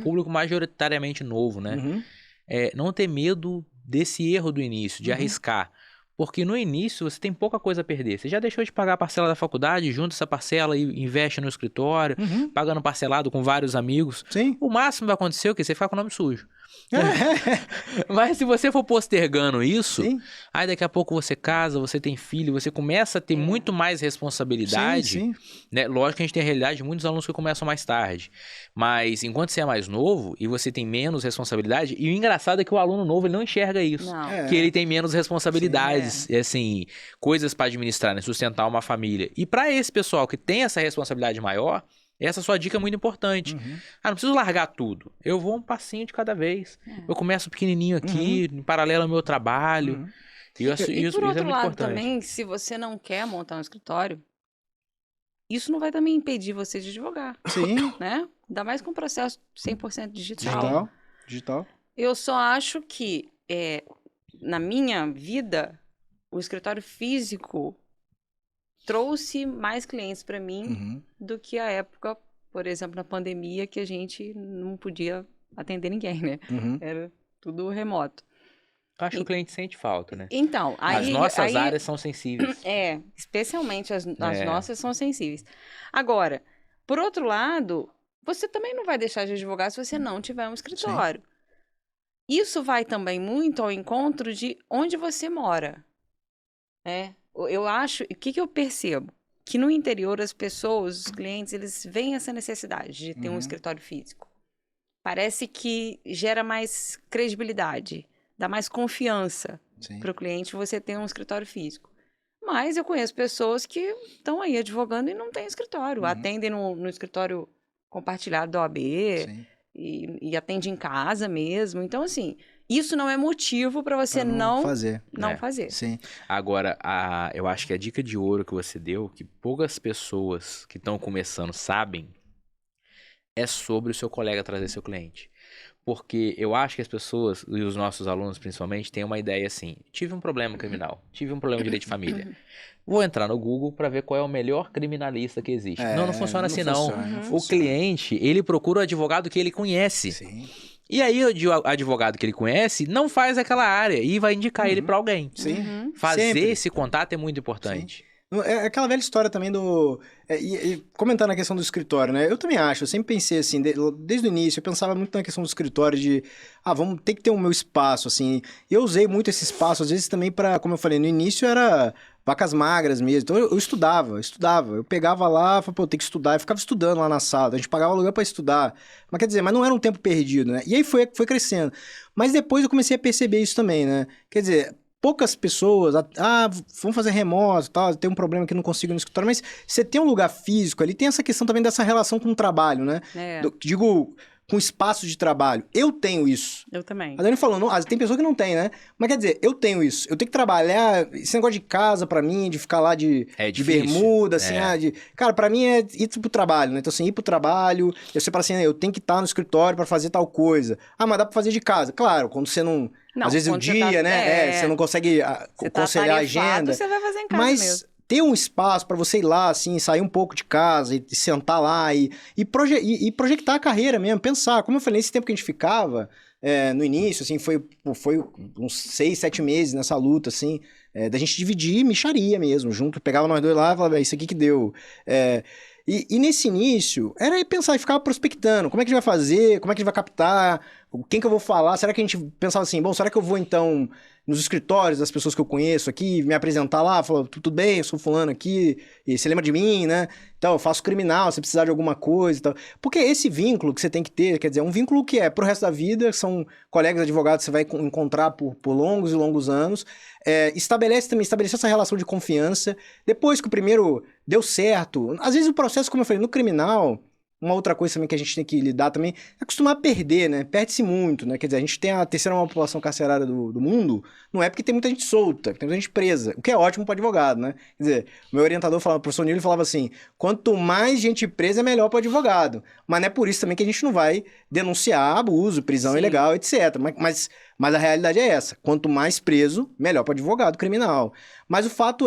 público majoritariamente novo, né? É não ter medo desse erro do início, de arriscar. Porque no início você tem pouca coisa a perder. Você já deixou de pagar a parcela da faculdade, junta essa parcela e investe no escritório, pagando parcelado com vários amigos. Sim. O máximo que vai acontecer é o quê? Você ficar com o nome sujo. Mas se você for postergando isso, aí daqui a pouco você casa, você tem filho, você começa a ter muito mais responsabilidade, né? Lógico que a gente tem a realidade de muitos alunos que começam mais tarde, mas enquanto você é mais novo e você tem menos responsabilidade, e o engraçado é que o aluno novo ele não enxerga isso, que ele tem menos responsabilidades, assim, coisas para administrar, né? Sustentar uma família. E para esse pessoal que tem essa responsabilidade maior, essa sua dica é muito importante. Não preciso largar tudo. Eu vou um passinho de cada vez. Eu começo pequenininho aqui, em paralelo ao meu trabalho. E por outro lado também, se você não quer montar um escritório, isso não vai também impedir você de advogar. Sim. Né? Ainda mais com o processo 100% digital. Digital. Eu só acho que, na minha vida, o escritório físico trouxe mais clientes para mim do que a época, por exemplo, na pandemia, que a gente não podia atender ninguém, né? Era tudo remoto. Eu acho que o cliente sente falta, né? Então, as nossas áreas são sensíveis. Especialmente as nossas são sensíveis. Agora, por outro lado, você também não vai deixar de advogar se você não tiver um escritório. Isso vai também muito ao encontro de onde você mora, né? Eu acho, o que eu percebo? Que no interior as pessoas, os clientes, eles veem essa necessidade de ter um escritório físico. Parece que gera mais credibilidade, dá mais confiança para o cliente você ter um escritório físico. Mas eu conheço pessoas que estão aí advogando e não têm escritório, atendem no escritório compartilhado da OAB e atende em casa mesmo. Então, assim, isso não é motivo para você Pra não fazer. fazer. Sim. Agora, eu acho que a dica de ouro que você deu, que poucas pessoas que estão começando sabem, é sobre o seu colega trazer seu cliente. Porque eu acho que as pessoas, e os nossos alunos principalmente, têm uma ideia assim: tive um problema criminal, tive um problema de direito de família. Vou entrar no Google para ver qual é o melhor criminalista que existe. Não funciona assim não. O cliente, ele procura o advogado que ele conhece. Sim. E aí o advogado que ele conhece não faz aquela área e vai indicar ele para alguém. Sim. Uhum. Fazer Sempre. esse contato é muito importante. É aquela velha história também do... E comentando a questão do escritório, né? Eu também acho, eu sempre pensei assim, desde o início, eu pensava muito na questão do escritório de... vamos ter que ter o meu espaço, assim. E eu usei muito esse espaço, às vezes também para, como eu falei, no início era vacas magras mesmo. Então eu estudava. Eu pegava lá, falava, pô, tem que estudar. Eu ficava estudando lá na sala. A gente pagava aluguel para estudar. Mas quer dizer, mas não era um tempo perdido, né? E aí foi crescendo. Mas depois eu comecei a perceber isso também, né? Quer dizer... Poucas pessoas, vamos fazer remoto, tal, tem um problema que não consigo no escritório, mas você tem um lugar físico ali, tem essa questão também dessa relação com o trabalho, né? Digo, com espaço de trabalho. Eu tenho isso. Eu também. A Dani falou, tem pessoa que não tem, né? Mas quer dizer, eu tenho isso. Eu tenho que trabalhar, esse negócio de casa pra mim, de ficar lá de bermuda, assim, cara, pra mim é ir pro trabalho, né? Então assim, ir pro trabalho, eu sei para assim, eu tenho que estar no escritório pra fazer tal coisa. Mas dá pra fazer de casa. Claro, quando você não... Às vezes o dia, né? Você não consegue conciliar a agenda. Você vai fazer em casa mas mesmo. Ter um espaço para você ir lá, assim, sair um pouco de casa e sentar lá e projetar a carreira mesmo, pensar. Como eu falei, nesse tempo que a gente ficava, no início, assim, foi uns 6, 7 meses nessa luta, assim, da gente dividir mixaria mesmo, junto, pegava nós dois lá e falava, isso aqui que deu. E nesse início, era pensar e ficar prospectando. Como é que a gente vai fazer? Como é que a gente vai captar? Quem que eu vou falar? Será que a gente pensava assim, bom, será que eu vou então nos escritórios das pessoas que eu conheço aqui, me apresentar lá, falar, tudo bem, eu sou fulano aqui, e você lembra de mim, né? Então, eu faço criminal, se precisar de alguma coisa e tal. Porque esse vínculo que você tem que ter, quer dizer, é um vínculo que é pro resto da vida, são colegas advogados que você vai encontrar por longos e longos anos. Estabelecer essa relação de confiança. Depois que o primeiro deu certo, às vezes o processo, como eu falei, no criminal... Uma outra coisa também que a gente tem que lidar também é acostumar a perder, né? Perde-se muito, né? Quer dizer, a gente tem a terceira maior população carcerária do mundo, não é porque tem muita gente solta, tem muita gente presa, o que é ótimo para advogado, né? Quer dizer, o meu orientador falava, o professor Nilo falava assim, quanto mais gente presa é melhor para advogado. Mas não é por isso também que a gente não vai denunciar abuso, prisão ilegal, etc. Mas a realidade é essa, quanto mais preso, melhor para advogado criminal. Mas o fato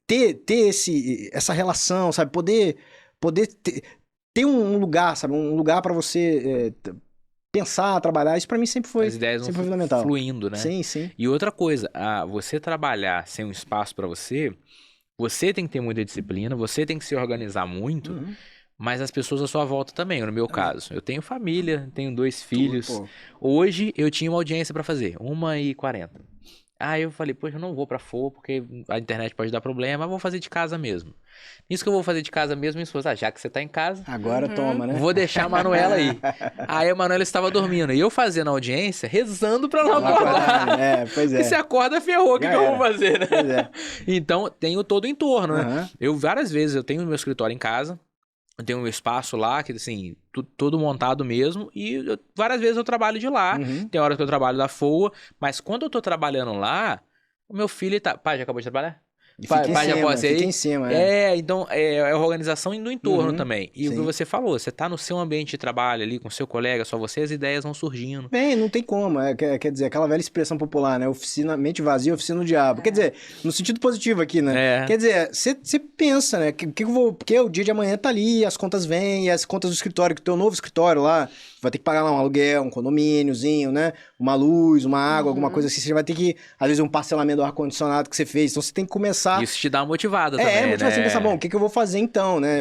ter essa relação, sabe? Poder ter um lugar, sabe? Um lugar para você pensar, trabalhar. Isso para mim sempre foi As ideias sempre vão fundamental. fluindo, né? Sim, sim. E outra coisa, você trabalhar sem um espaço para você tem que ter muita disciplina, você tem que se organizar muito, mas as pessoas à sua volta também. No meu caso, eu tenho família, tenho 2 filhos. Pô. Hoje eu tinha uma audiência para fazer, 1h40. Aí eu falei, poxa, eu não vou pra FOA porque a internet pode dar problema, mas vou fazer de casa mesmo. Nisso que eu vou fazer de casa mesmo, minha esposa, já que você tá em casa, Agora toma, né? vou deixar a Manuela aí. Aí a Manuela estava dormindo e eu fazendo a audiência, rezando pra não acordar. Pois é. Porque se acorda, ferrou, o que eu vou fazer, né? Pois é. Então, tenho todo o entorno, né? Várias vezes, eu tenho meu escritório em casa, eu tenho um espaço lá, que assim, todo montado mesmo, e várias vezes eu trabalho de lá. Tem horas que eu trabalho da FOA, mas quando eu tô trabalhando lá, o meu filho tá... Pai, já acabou de trabalhar? Fica em cima. Então é a organização do entorno também. E o que você falou, você tá no seu ambiente de trabalho ali, com seu colega, só você, as ideias vão surgindo. Bem, não tem como. Quer dizer, aquela velha expressão popular, né? Mente vazia, oficina do diabo. Quer dizer, no sentido positivo aqui, né? Quer dizer, você pensa, né? Porque o dia de amanhã tá ali, as contas vêm, e as contas do escritório, que o teu novo escritório lá, vai ter que pagar lá um aluguel, um condomíniozinho, né? Uma luz, uma água, alguma coisa assim. Você vai ter que, às vezes, um parcelamento do ar-condicionado que você fez. Então você tem que começar... Isso te dá uma motivada também, motivação, pensar, bom, o que eu vou fazer então, né?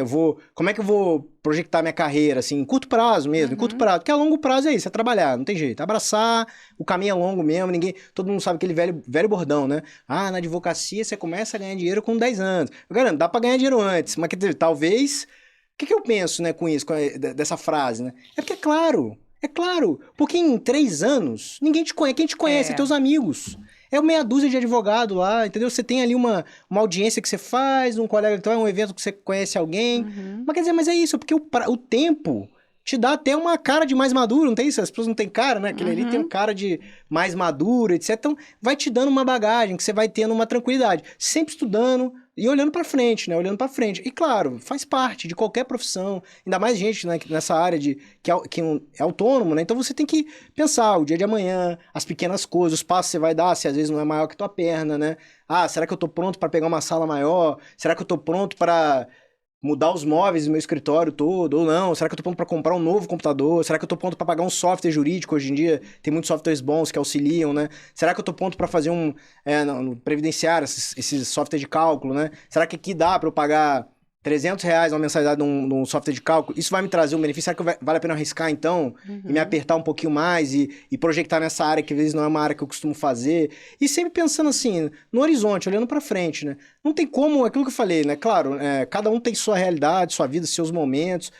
Como é que eu vou projetar minha carreira, assim, em curto prazo mesmo, em curto prazo. Porque a longo prazo é isso, é trabalhar, não tem jeito. Abraçar, o caminho é longo mesmo, todo mundo sabe aquele velho bordão, né? Na advocacia você começa a ganhar dinheiro com 10 anos. Eu garanto, dá pra ganhar dinheiro antes, mas quer dizer, talvez... O que eu penso, né, com isso, dessa frase, né? É porque é claro, porque em 3 anos, ninguém te conhece, quem te conhece é teus amigos. É meia dúzia de advogado lá, entendeu? Você tem ali uma audiência que você faz, um colega que vai, um evento que você conhece alguém. Mas quer dizer, mas é isso, porque o tempo te dá até uma cara de mais maduro, não tem isso? As pessoas não têm cara, né? Aquele ali tem uma cara de mais maduro, etc. Então, vai te dando uma bagagem, que você vai tendo uma tranquilidade. Sempre estudando e olhando pra frente, né? Olhando pra frente. E, claro, faz parte de qualquer profissão, ainda mais gente, né, nessa área que é autônomo, né? Então, você tem que pensar o dia de amanhã, as pequenas coisas, os passos que você vai dar, se às vezes não é maior que tua perna, né? Ah, será que eu tô pronto pra pegar uma sala maior? Será que eu tô pronto pra mudar os móveis do meu escritório todo, ou não? Será que eu tô pronto para comprar um novo computador? Será que eu tô pronto para pagar um software jurídico? Hoje em dia tem muitos softwares bons que auxiliam, né? Será que eu tô pronto para fazer no previdenciário, esses softwares de cálculo, né? Será que aqui dá para eu pagar R$300 uma mensalidade num software de cálculo? Isso vai me trazer um benefício? Será que vale a pena arriscar, então? E me apertar um pouquinho mais e projetar nessa área que às vezes não é uma área que eu costumo fazer? E sempre pensando assim, no horizonte, olhando para frente, né? Não tem como, aquilo que eu falei, né? Claro, cada um tem sua realidade, sua vida, seus momentos.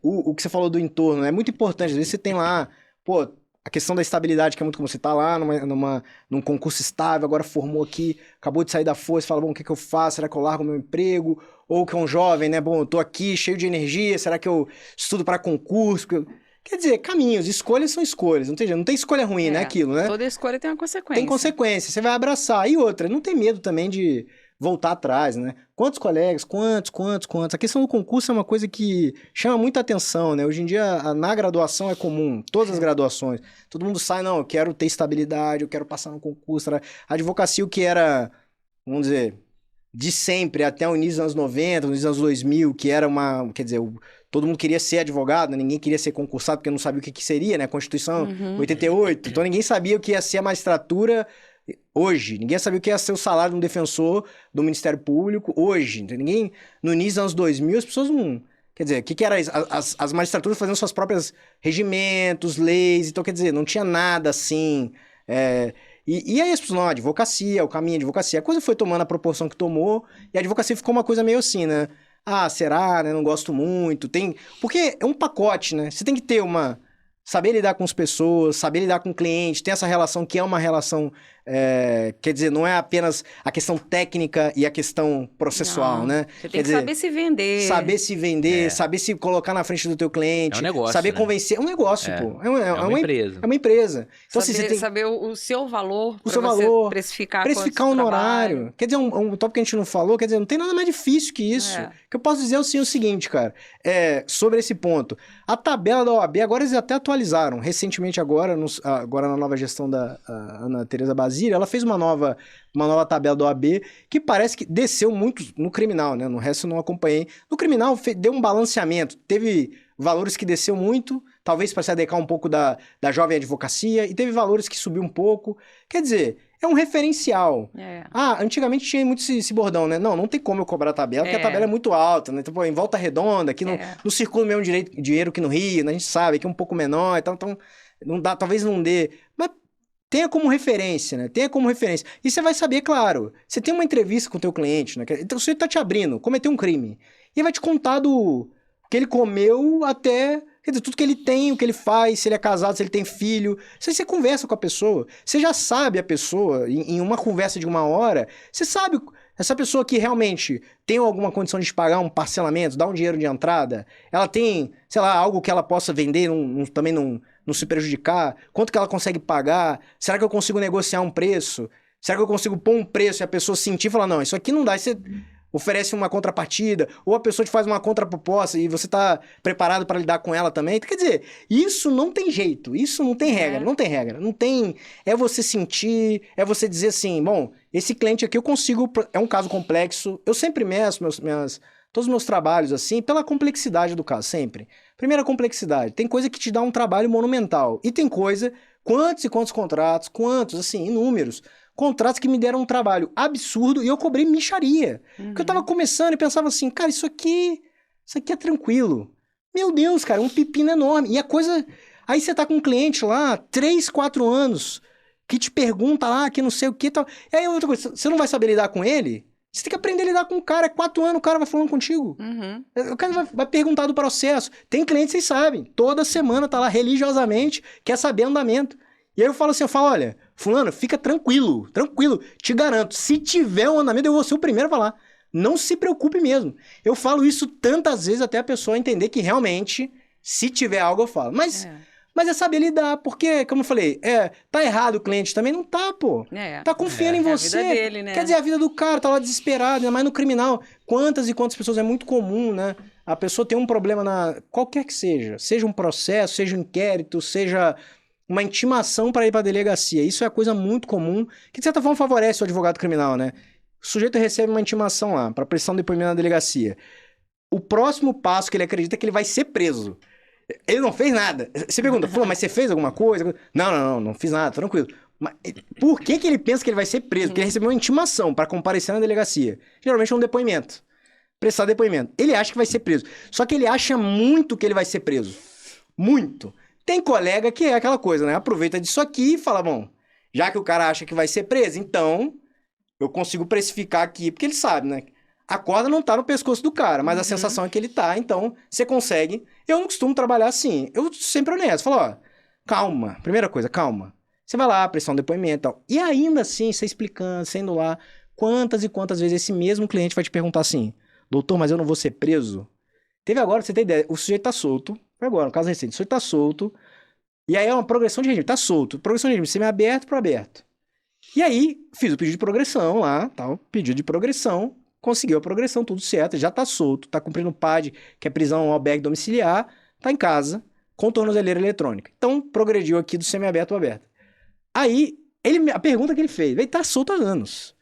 O que você falou do entorno, né? É muito importante. Às vezes você tem lá, pô, a questão da estabilidade, que é muito como você tá lá num concurso estável, agora formou aqui, acabou de sair da força, fala, bom, o que eu faço? Será que eu largo o meu emprego? Ou que é um jovem, né? Bom, eu tô aqui cheio de energia, será que eu estudo para concurso? Quer dizer, caminhos, escolhas são escolhas, não tem escolha ruim, né? Aquilo, né? Toda escolha tem uma consequência. Tem consequência, você vai abraçar. E outra, não tem medo também de voltar atrás, né? Quantos colegas, quantos? A questão do concurso é uma coisa que chama muita atenção, né? Hoje em dia, na graduação é comum, todas as graduações. Todo mundo sai, não, eu quero ter estabilidade, eu quero passar no concurso. A advocacia, o que era, vamos dizer, de sempre, até o início dos anos 90, no início dos anos 2000, que era quer dizer, todo mundo queria ser advogado, né? Ninguém queria ser concursado, porque não sabia o que seria, né? Constituição 88. Então, ninguém sabia o que ia ser a magistratura hoje. Ninguém sabia o que ia ser o salário de um defensor do Ministério Público hoje. Então, ninguém, no início dos anos 2000, as pessoas não... Quer dizer, o que era isso? As magistraturas fazendo suas próprias regimentos, leis. Então, quer dizer, não tinha nada assim... E aí as pessoas, não, a advocacia, o caminho da advocacia. A coisa foi tomando a proporção que tomou, e a advocacia ficou uma coisa meio assim, né? Ah, será, né? Não gosto muito. Porque é um pacote, né? Você tem que ter saber lidar com as pessoas, saber lidar com o cliente, ter essa relação que é uma relação... quer dizer, não é apenas a questão técnica e a questão processual, Não, né? Você tem que saber se vender. Saber se vender, saber se colocar na frente do teu cliente. É um negócio, saber né? convencer. É um negócio, pô. É uma empresa. É uma empresa. Então, saber, assim, você tem... saber o seu valor. O seu você valor. Precificar um honorário. Quer dizer, um tópico que a gente não falou, quer dizer, não tem nada mais difícil que isso. O que eu posso dizer é o seguinte, cara, sobre esse ponto. A tabela da OAB, agora eles até atualizaram. Recentemente agora na nova gestão da Ana Tereza Basílio, ela fez uma nova tabela da OAB que parece que desceu muito no criminal, né? No resto eu não acompanhei. No criminal deu um balanceamento. Teve valores que desceu muito, talvez para se adequar um pouco da jovem advocacia, e teve valores que subiu um pouco. Quer dizer, é um referencial. Antigamente tinha muito esse bordão, né? Não tem como eu cobrar a tabela, porque a tabela é muito alta, né? Então, pô, em Volta Redonda, aqui não circula o mesmo dinheiro que no Rio, né? A gente sabe que é um pouco menor, então não dá, talvez não dê. Mas tenha como referência, né? Tenha como referência. E você vai saber, claro, você tem uma entrevista com o teu cliente, né? Então, você tá te abrindo, cometeu um crime. E vai te contar do que ele comeu até... Quer dizer, tudo que ele tem, o que ele faz, se ele é casado, se ele tem filho. Se você conversa com a pessoa, você já sabe a pessoa, em uma conversa de 1 hora, você sabe essa pessoa que realmente tem alguma condição de pagar um parcelamento, dar um dinheiro de entrada, ela tem, sei lá, algo que ela possa vender, também não se prejudicar, quanto que ela consegue pagar, será que eu consigo negociar um preço? Será que eu consigo pôr um preço e a pessoa sentir e falar, não, isso aqui não dá, aí você oferece uma contrapartida, ou a pessoa te faz uma contraproposta e você tá preparado para lidar com ela também. Quer dizer, isso não tem jeito, isso não tem regra, não tem... É você sentir, é você dizer assim, bom, esse cliente aqui eu consigo... É um caso complexo, eu sempre meço todos os meus trabalhos assim, pela complexidade do caso, sempre. Primeira complexidade, tem coisa que te dá um trabalho monumental, e tem coisa, quantos e quantos contratos, assim, inúmeros, contratos que me deram um trabalho absurdo e eu cobrei mixaria. Porque eu tava começando e pensava assim, cara, isso aqui é tranquilo. Meu Deus, cara, um pepino enorme. E a coisa... Aí você tá com um cliente lá, 3, 4 anos, que te pergunta lá, que não sei o que e tal. E aí outra coisa, você não vai saber lidar com ele? Você tem que aprender a lidar com o cara. 4 anos o cara vai falando contigo. O cara vai perguntar do processo. Tem cliente, vocês sabem, toda semana tá lá religiosamente, quer saber andamento. E aí eu falo, olha, fulano, fica tranquilo, te garanto, se tiver um andamento, eu vou ser o primeiro a falar. Não se preocupe mesmo. Eu falo isso tantas vezes até a pessoa entender que realmente Se tiver algo, eu falo. Mas É. é saber lidar, porque, como eu falei, tá errado o cliente também? Não tá, pô. Tá confiando em você. É a vida dele, né? Quer dizer, a vida do cara tá lá desesperado, ainda mais no criminal. Quantas e quantas pessoas, é muito comum, né? A pessoa tem um problema qualquer que seja um processo, seja um inquérito, seja uma intimação para ir pra delegacia. Isso é coisa muito comum, que de certa forma favorece o advogado criminal, né? O sujeito recebe uma intimação lá, para prestar um depoimento na delegacia. O próximo passo que ele acredita é que ele vai ser preso. Ele não fez nada. Você pergunta, mas você fez alguma coisa? Não fiz nada, tranquilo. Mas por que ele pensa que ele vai ser preso? Porque ele recebeu uma intimação para comparecer na delegacia. Geralmente é um depoimento. Prestar depoimento. Ele acha que vai ser preso. Só que ele acha muito que ele vai ser preso. Muito. Tem colega que é aquela coisa, né? Aproveita disso aqui e fala, bom, já que o cara acha que vai ser preso, então eu consigo precificar aqui, porque ele sabe, né? A corda não tá no pescoço do cara, mas a sensação é que ele tá, então você consegue. Eu não costumo trabalhar assim. Eu sempre honesto. Falo, ó, calma. Primeira coisa, calma. Você vai lá, prestar um depoimento e tal. E ainda assim, você explicando, você indo lá, quantas e quantas vezes esse mesmo cliente vai te perguntar assim, doutor, mas eu não vou ser preso? Teve agora, pra você ter ideia, o sujeito tá solto. Foi agora, um caso recente. O sujeito tá solto. E aí é uma progressão de regime. Tá solto. Progressão de regime, semi-aberto pro aberto. E aí, fiz o pedido de progressão lá, tal. Pedido de progressão. Conseguiu a progressão, tudo certo, já tá solto, tá cumprindo o PAD, que é prisão albergue domiciliar, tá em casa, com tornozeleira eletrônica. Então, progrediu aqui do semiaberto ao aberto. Aí, a pergunta que ele fez, ele tá solto há anos.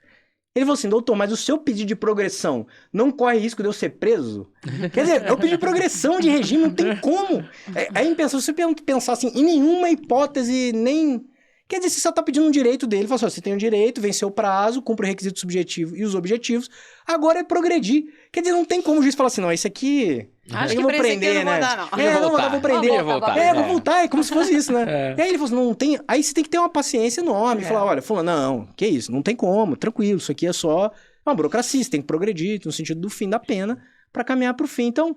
Ele falou assim, doutor, mas o seu pedido de progressão não corre risco de eu ser preso? Quer dizer, eu pedi progressão de regime, não tem como. Aí, se você pensar assim, em nenhuma hipótese, nem... Quer dizer, você só tá pedindo um direito dele, fala assim, ó, você tem um direito, venceu o prazo, cumpre o requisito subjetivo e os objetivos, agora é progredir. Quer dizer, não tem como o juiz falar assim, não, isso aqui... Acho eu que vou prender, eu não né? vou dar, não. Vou prender. Vou voltar, é como se fosse isso, né? É. Aí ele falou assim, não tem... Aí você tem que ter uma paciência enorme, falar, olha, não, que isso, não tem como, tranquilo, isso aqui é só uma burocracia, você tem que progredir no sentido do fim da pena para caminhar pro fim. Então,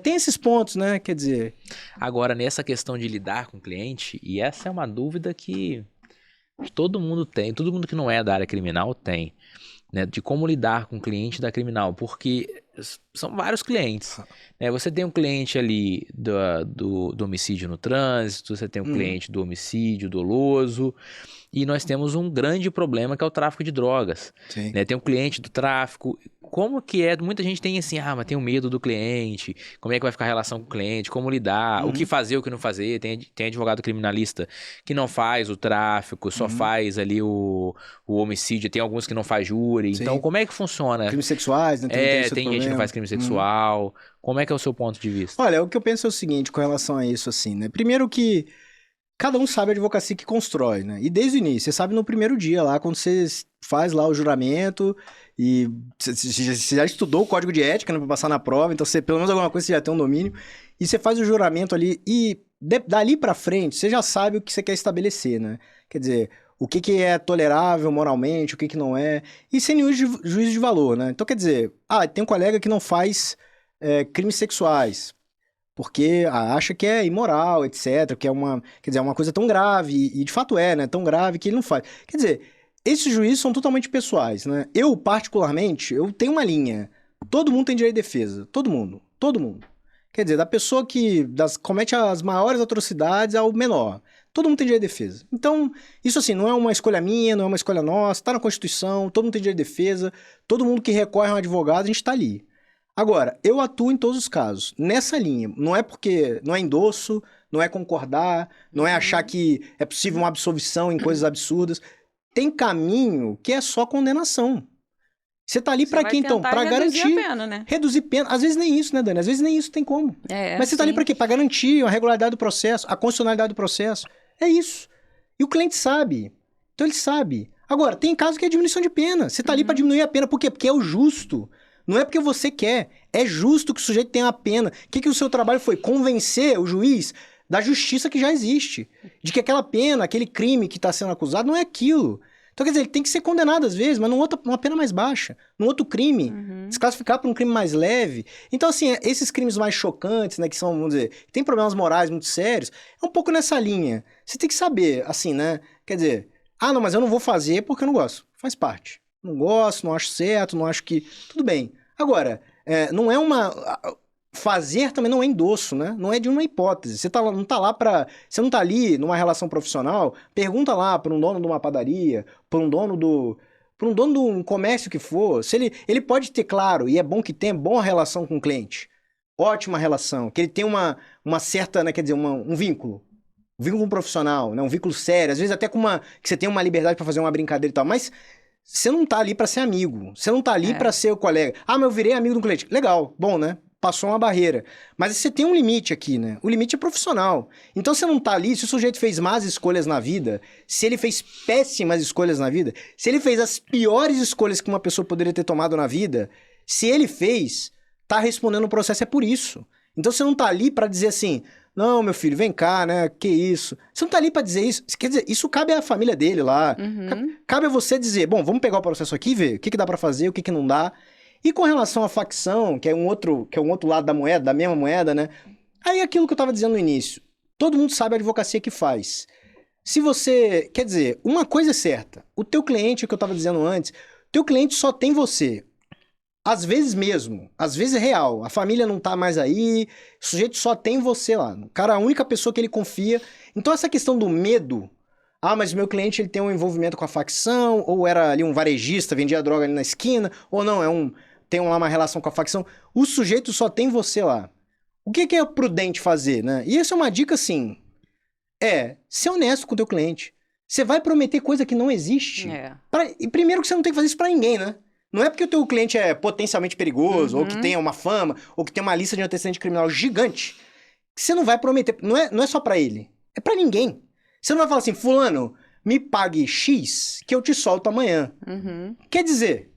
tem esses pontos, né? Quer dizer... Agora, nessa questão de lidar com o cliente, e essa é uma dúvida que todo mundo tem, todo mundo que não é da área criminal tem, né? De como lidar com o cliente da criminal, porque são vários clientes, né? Você tem um cliente ali do homicídio no trânsito, você tem um cliente do homicídio doloso, e nós temos um grande problema que é o tráfico de drogas, né? Tem um cliente do tráfico. Como que é? Muita gente tem assim, mas tem o medo do cliente, como é que vai ficar a relação com o cliente, como lidar, o que fazer, o que não fazer. Tem advogado criminalista que não faz o tráfico, só faz ali o homicídio, tem alguns que não faz júri. Sim. Então, como é que funciona? Crimes sexuais, né? Tem gente que não faz crime sexual. Como é que é o seu ponto de vista? Olha, o que eu penso é o seguinte com relação a isso, assim, né? Primeiro que cada um sabe a advocacia que constrói, né? E desde o início, você sabe no primeiro dia lá, quando você faz lá o juramento e você já estudou o código de ética, né, pra passar na prova, então você, pelo menos alguma coisa, você já tem um domínio, e você faz o juramento ali e dali pra frente, você já sabe o que você quer estabelecer, né? Quer dizer, o que é tolerável moralmente, o que não é, e sem nenhum juízo de valor, né? Então, quer dizer, tem um colega que não faz crimes sexuais, porque acha que é imoral, etc, que é uma coisa tão grave, e de fato né? Tão grave que ele não faz. Quer dizer, esses juízes são totalmente pessoais, né? Eu, particularmente, eu tenho uma linha. Todo mundo tem direito de defesa. Todo mundo. Quer dizer, da pessoa que comete as maiores atrocidades ao menor. Todo mundo tem direito de defesa. Então, isso assim, não é uma escolha minha, não é uma escolha nossa, tá na Constituição, todo mundo tem direito de defesa, todo mundo que recorre a um advogado, a gente tá ali. Agora, eu atuo em todos os casos, nessa linha. Não é porque não é endosso, não é concordar, não é achar que é possível uma absolvição em coisas absurdas. Tem caminho que é só condenação. Você tá ali pra quê, então? Pra garantir. Reduzir a pena, né? Reduzir pena. Às vezes nem isso, né, Dani? Às vezes nem isso tem como. Mas você tá ali pra quê? Pra garantir a regularidade do processo, a constitucionalidade do processo. É isso. E o cliente sabe. Então ele sabe. Agora, tem casos que é diminuição de pena. Você tá ali pra diminuir a pena. Por quê? Porque é o justo. Não é porque você quer. É justo que o sujeito tenha a pena. O que o seu trabalho foi? Convencer o juiz da justiça que já existe. De que aquela pena, aquele crime que está sendo acusado não é aquilo. Então, quer dizer, ele tem que ser condenado às vezes, mas numa pena mais baixa. Num outro crime. Desclassificar para um crime mais leve. Então, assim, esses crimes mais chocantes, né, que são, vamos dizer, que tem problemas morais muito sérios, é um pouco nessa linha. Você tem que saber, assim, né? Quer dizer, não, mas eu não vou fazer porque eu não gosto. Faz parte. Não gosto, não acho certo, não acho que... Tudo bem. Agora, não é uma... fazer também não é endosso, né? Não é de uma hipótese. Você não tá lá para, você não tá ali numa relação profissional, pergunta lá para um dono de uma padaria, para um dono de um comércio que for, se ele pode ter, claro, e é bom que tenha boa relação com o cliente. Ótima relação, que ele tem uma certa, né, quer dizer, um vínculo. Um vínculo profissional, né? Um vínculo sério, às vezes até que você tem uma liberdade para fazer uma brincadeira e tal, mas você não tá ali para ser amigo, você não tá ali para ser o colega. Ah, mas eu virei amigo de um cliente. Legal, bom, né? Passou uma barreira. Mas você tem um limite aqui, né? O limite é profissional. Então você não tá ali, se o sujeito fez más escolhas na vida, se ele fez péssimas escolhas na vida, se ele fez as piores escolhas que uma pessoa poderia ter tomado na vida, se ele fez, tá respondendo o processo, é por isso. Então você não tá ali pra dizer assim, não, meu filho, vem cá, né? Que isso? Você não tá ali pra dizer isso. Quer dizer, isso cabe à família dele lá. Cabe a você dizer, bom, vamos pegar o processo aqui e ver o que dá pra fazer, o que não dá. E com relação à facção, que é um outro lado da moeda, da mesma moeda, né? Aí aquilo que eu tava dizendo no início. Todo mundo sabe a advocacia que faz. Se você... Quer dizer, uma coisa é certa. O teu cliente, o que eu tava dizendo antes, o teu cliente só tem você. Às vezes mesmo. Às vezes é real. A família não tá mais aí. O sujeito só tem você lá. O cara é a única pessoa que ele confia. Então essa questão do medo... Ah, mas o meu cliente ele tem um envolvimento com a facção, ou era ali um varejista, vendia droga ali na esquina, ou não, tem lá uma relação com a facção. O sujeito só tem você lá. O que é prudente fazer, né? E essa é uma dica, assim, ser honesto com o teu cliente. Você vai prometer coisa que não existe. E primeiro que você não tem que fazer isso pra ninguém, né? Não é porque o teu cliente é potencialmente perigoso, ou que tenha uma fama, ou que tem uma lista de antecedente criminal gigante, que você não vai prometer. Não é só pra ele. É pra ninguém. Você não vai falar assim, fulano, me pague X que eu te solto amanhã. Quer dizer,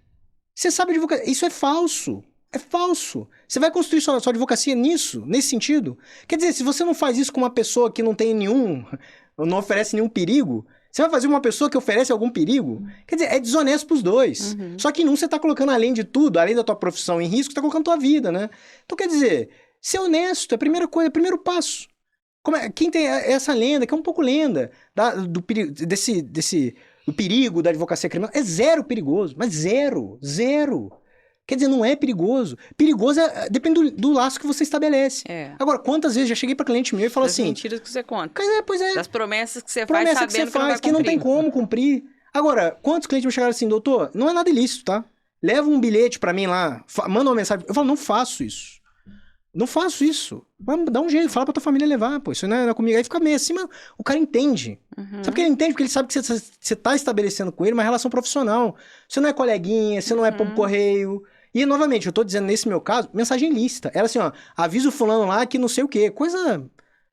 você sabe advocacia. Isso é falso. É falso. Você vai construir sua advocacia nesse sentido. Quer dizer, se você não faz isso com uma pessoa que não tem não oferece nenhum perigo, você vai fazer uma pessoa que oferece algum perigo? Quer dizer, é desonesto pros dois. Só que você tá colocando, além de tudo, além da tua profissão em risco, você tá colocando tua vida, né? Então, quer dizer, ser honesto é a primeira coisa, é o primeiro passo. Quem tem essa lenda, que é um pouco lenda, do perigo da advocacia criminal, é zero perigoso, mas zero. Quer dizer, não é perigoso. Perigoso depende do laço que você estabelece. Agora, quantas vezes já cheguei pra cliente meu e falo assim... Das mentiras que você conta. Pois é. Das promessas que você faz sabendo que não vai cumprir. Que não tem como cumprir. Agora, quantos clientes me chegaram assim, doutor, não é nada ilícito, tá? Leva um bilhete pra mim lá, manda uma mensagem. Eu falo, não faço isso. Não faço isso. Dá um jeito, fala pra tua família levar, pô. Isso não é comigo. Aí fica meio assim, mas o cara entende. Sabe por que ele entende? Porque ele sabe que você tá estabelecendo com ele uma relação profissional. Você não é coleguinha, você não é pombo correio. E, novamente, eu tô dizendo, nesse meu caso, mensagem lícita. Era assim, ó, avisa o fulano lá que não sei o quê. Coisa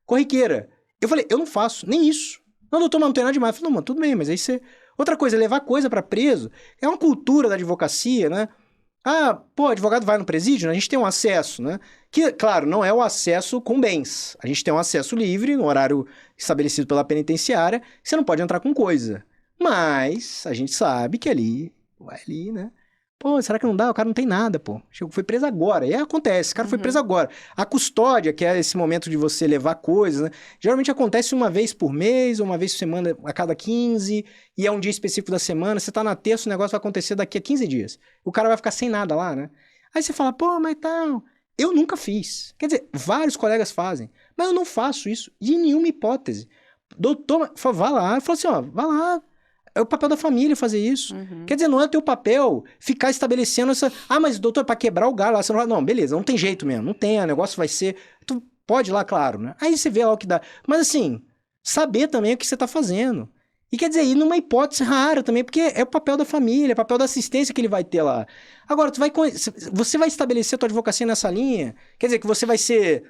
corriqueira. Eu falei, eu não faço, nem isso. Não, doutor, mas não tem nada demais. Eu falei, não, mano, tudo bem, mas aí você... Outra coisa, levar coisa pra preso. É uma cultura da advocacia, né? Ah, pô, advogado vai no presídio, né? A gente tem um acesso, né? Que, claro, não é o acesso com bens. A gente tem um acesso livre, no horário estabelecido pela penitenciária, você não pode entrar com coisa. Mas a gente sabe que vai ali, né? Pô, será que não dá? O cara não tem nada, pô. Foi preso agora. E acontece, o cara foi preso agora. A custódia, que é esse momento de você levar coisas, né? Geralmente acontece uma vez por mês, ou uma vez por semana, a cada 15, e é um dia específico da semana. Você tá na terça, o negócio vai acontecer daqui a 15 dias. O cara vai ficar sem nada lá, né? Aí você fala, pô, mas tal... Eu nunca fiz. Quer dizer, vários colegas fazem. Mas eu não faço isso de nenhuma hipótese. Doutor, vá lá. Eu falo assim, ó, vá lá. É o papel da família fazer isso. Quer dizer, não é o teu papel ficar estabelecendo essa... Ah, mas doutor, pra quebrar o galho lá, você não vai... Não, beleza, não tem jeito mesmo. Não tem, o negócio vai ser... Tu pode ir lá, claro, né? Aí você vê lá o que dá. Mas assim, saber também o que você tá fazendo. E quer dizer, ir numa hipótese rara também, porque é o papel da família, é o papel da assistência que ele vai ter lá. Agora, você vai estabelecer a tua advocacia nessa linha? Quer dizer, que você vai ser...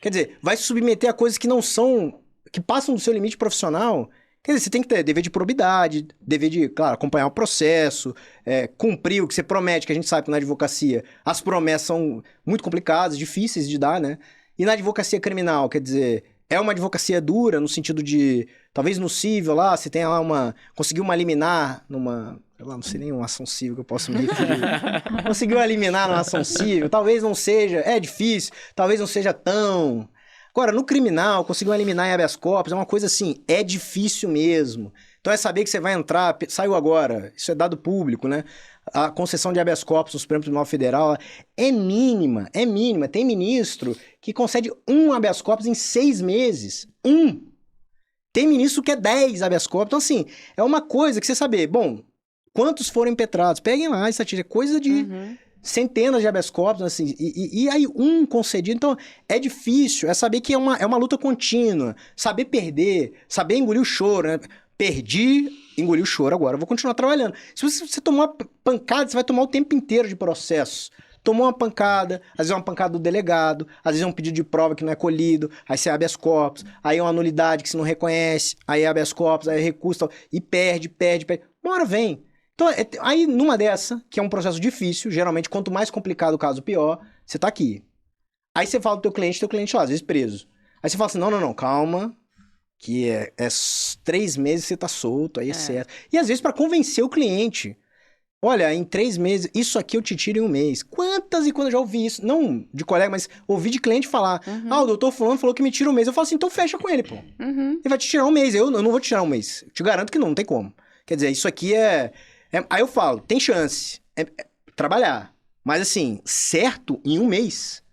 Quer dizer, vai se submeter a coisas que não são... que passam do seu limite profissional. Quer dizer, você tem que ter dever de probidade, dever de, claro, acompanhar o processo, cumprir o que você promete, que a gente sabe que na advocacia as promessas são muito complicadas, difíceis de dar, né? E na advocacia criminal, quer dizer... É uma advocacia dura, no sentido de... Talvez no cível lá, você tenha lá conseguiu uma liminar numa... Eu não sei nem uma ação civil que eu posso me referir. Conseguiu uma liminar numa ação civil. Talvez não seja... É difícil. Talvez não seja tão... Agora, no criminal, conseguiu eliminar em habeas corpus. É uma coisa assim... É difícil mesmo. Então é saber que você vai entrar... Saiu agora. Isso é dado público, né? a concessão de habeas corpus no Supremo Tribunal Federal é mínima, é mínima. Tem ministro que concede 1 habeas corpus em 6 meses. 1. Tem ministro que é 10 habeas corpus. Então, assim, é uma coisa que você saber, bom, quantos foram impetrados? Peguem lá a estatística, coisa de centenas de habeas corpus, assim, e aí 1 concedido. Então, é difícil, é saber que é uma luta contínua, saber perder, saber engolir o choro, né? Perdi, engoli o choro, agora eu vou continuar trabalhando. Se você tomar uma pancada, você vai tomar o tempo inteiro de processo. Tomou uma pancada, às vezes é uma pancada do delegado, às vezes é um pedido de prova que não é colhido, aí você habeas corpus, aí é uma nulidade que você não reconhece, aí é habeas corpus, aí é recurso, tal, e perde. Uma hora vem. Então, aí numa dessa, que é um processo difícil, geralmente quanto mais complicado o caso, pior, você tá aqui. Aí você fala pro teu cliente, ó, às vezes preso. Aí você fala assim, não, calma, que é 3 meses você tá solto, aí é certo. E às vezes pra convencer o cliente, olha, em 3 meses, isso aqui eu te tiro em 1 mês. Quantas eu já ouvi isso, não de colega, mas ouvi de cliente falar, o doutor fulano falou que me tira 1 mês. Eu falo assim, então fecha com ele, pô. Ele vai te tirar 1 mês, eu não vou te tirar 1 mês. Eu te garanto que não tem como. Quer dizer, isso aqui aí eu falo, tem chance, trabalhar. Mas assim, certo, em 1 mês...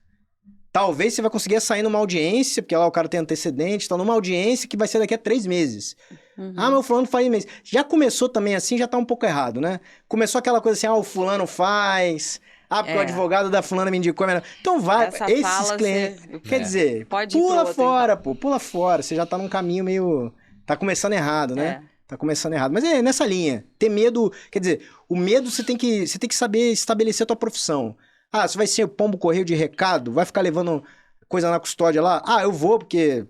Talvez você vai conseguir sair numa audiência, porque lá o cara tem antecedente, tá numa audiência que vai ser daqui a 3 meses. Meu fulano faz em mês. Já começou também assim, já tá um pouco errado, né? Começou aquela coisa assim, o fulano faz, porque o advogado da fulana me indicou. Então vai, esses clientes... Quer dizer, pula fora, então. Pula fora. Você já tá num caminho meio... Tá começando errado, né? Tá começando errado. Mas é nessa linha. Ter medo... Quer dizer, o medo você tem que saber estabelecer a tua profissão. Você vai ser pombo correio de recado? Vai ficar levando coisa na custódia lá? Eu vou porque...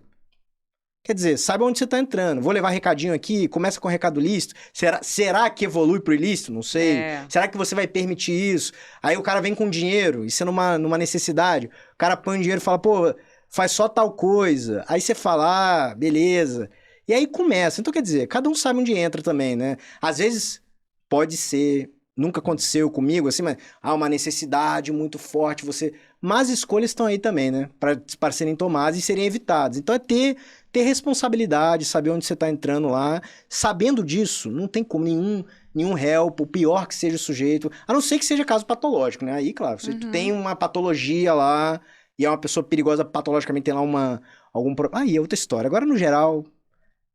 Quer dizer, saiba onde você tá entrando. Vou levar recadinho aqui, começa com recado lícito. Será que evolui pro ilícito? Não sei. Será que você vai permitir isso? Aí o cara vem com dinheiro, isso é numa necessidade. O cara põe o dinheiro e fala, pô, faz só tal coisa. Aí você fala, beleza. E aí começa. Então, quer dizer, cada um sabe onde entra também, né? Às vezes pode ser... Nunca aconteceu comigo, assim, mas uma necessidade muito forte, Mas as escolhas estão aí também, né? Para serem tomadas e serem evitadas. Então é ter responsabilidade, saber onde você está entrando lá. Sabendo disso, não tem como nenhum réu, por pior que seja o sujeito, a não ser que seja caso patológico, né? Aí, claro, se tu tem uma patologia lá e é uma pessoa perigosa patologicamente, tem lá algum problema. Aí é outra história. Agora, no geral...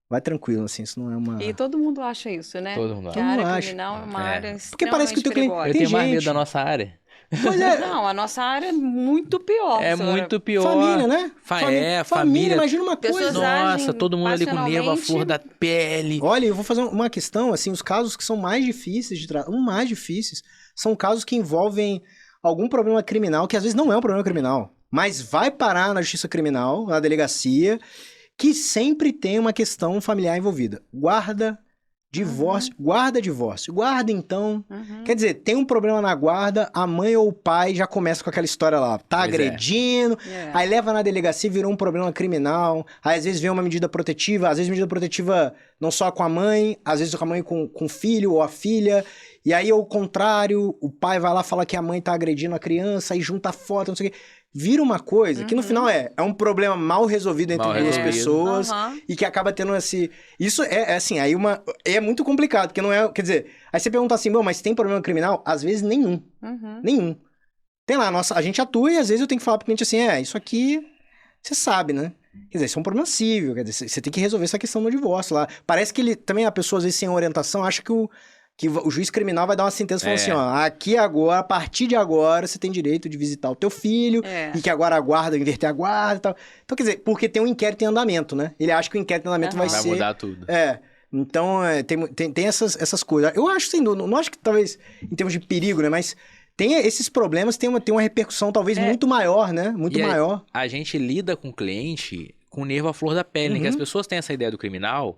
Vai tranquilo, assim, isso não é uma... E todo mundo acha isso, né? Todo mundo acha. Que a área criminal é uma área porque parece que o teu cliente... Eu tenho mais medo da nossa área. Pois é. Não, a nossa área é muito pior. É muito pior. Família, né? Família. Imagina uma coisa. Nossa, todo mundo ali com nervo à flor da pele. Olha, eu vou fazer uma questão, assim, os casos que são mais difíceis de tratar, mais difíceis, são casos que envolvem algum problema criminal, que às vezes não é um problema criminal, mas vai parar na justiça criminal, na delegacia... que sempre tem uma questão familiar envolvida. Guarda, divórcio, guarda então. Quer dizer, tem um problema na guarda, a mãe ou o pai já começa com aquela história lá, agredindo, aí leva na delegacia, virou um problema criminal, aí às vezes vem uma medida protetiva, às vezes medida protetiva não só com a mãe, às vezes com a mãe com o filho ou a filha, e aí ao contrário, o pai vai lá falar que a mãe tá agredindo a criança, aí junta a foto, não sei o quê. Vira uma coisa que no final é um problema mal resolvido entre duas pessoas e que acaba tendo esse... Isso é assim, aí é muito complicado, porque não é... Quer dizer, aí você pergunta assim, bom, mas tem problema criminal? Às vezes nenhum. Nenhum. Tem lá, a gente atua e às vezes eu tenho que falar pro cliente assim, isso aqui você sabe, né? Quer dizer, isso é um problema civil, quer dizer, você tem que resolver essa questão no divórcio lá. Parece que também a pessoa às vezes sem orientação acha que o juiz criminal vai dar uma sentença falando assim, aqui agora, a partir de agora, você tem direito de visitar o teu filho, e que agora a guarda, inverter a guarda e tal. Então, quer dizer, porque tem um inquérito em andamento, né? Ele acha que o inquérito em andamento vai ser... Vai mudar tudo. Então, tem essas coisas. Eu acho, sem dúvida, não acho que talvez, em termos de perigo, né? Mas tem esses problemas, tem uma repercussão talvez muito maior, né? Muito maior. A gente lida com o cliente com o nervo à flor da pele, né? Que as pessoas têm essa ideia do criminal...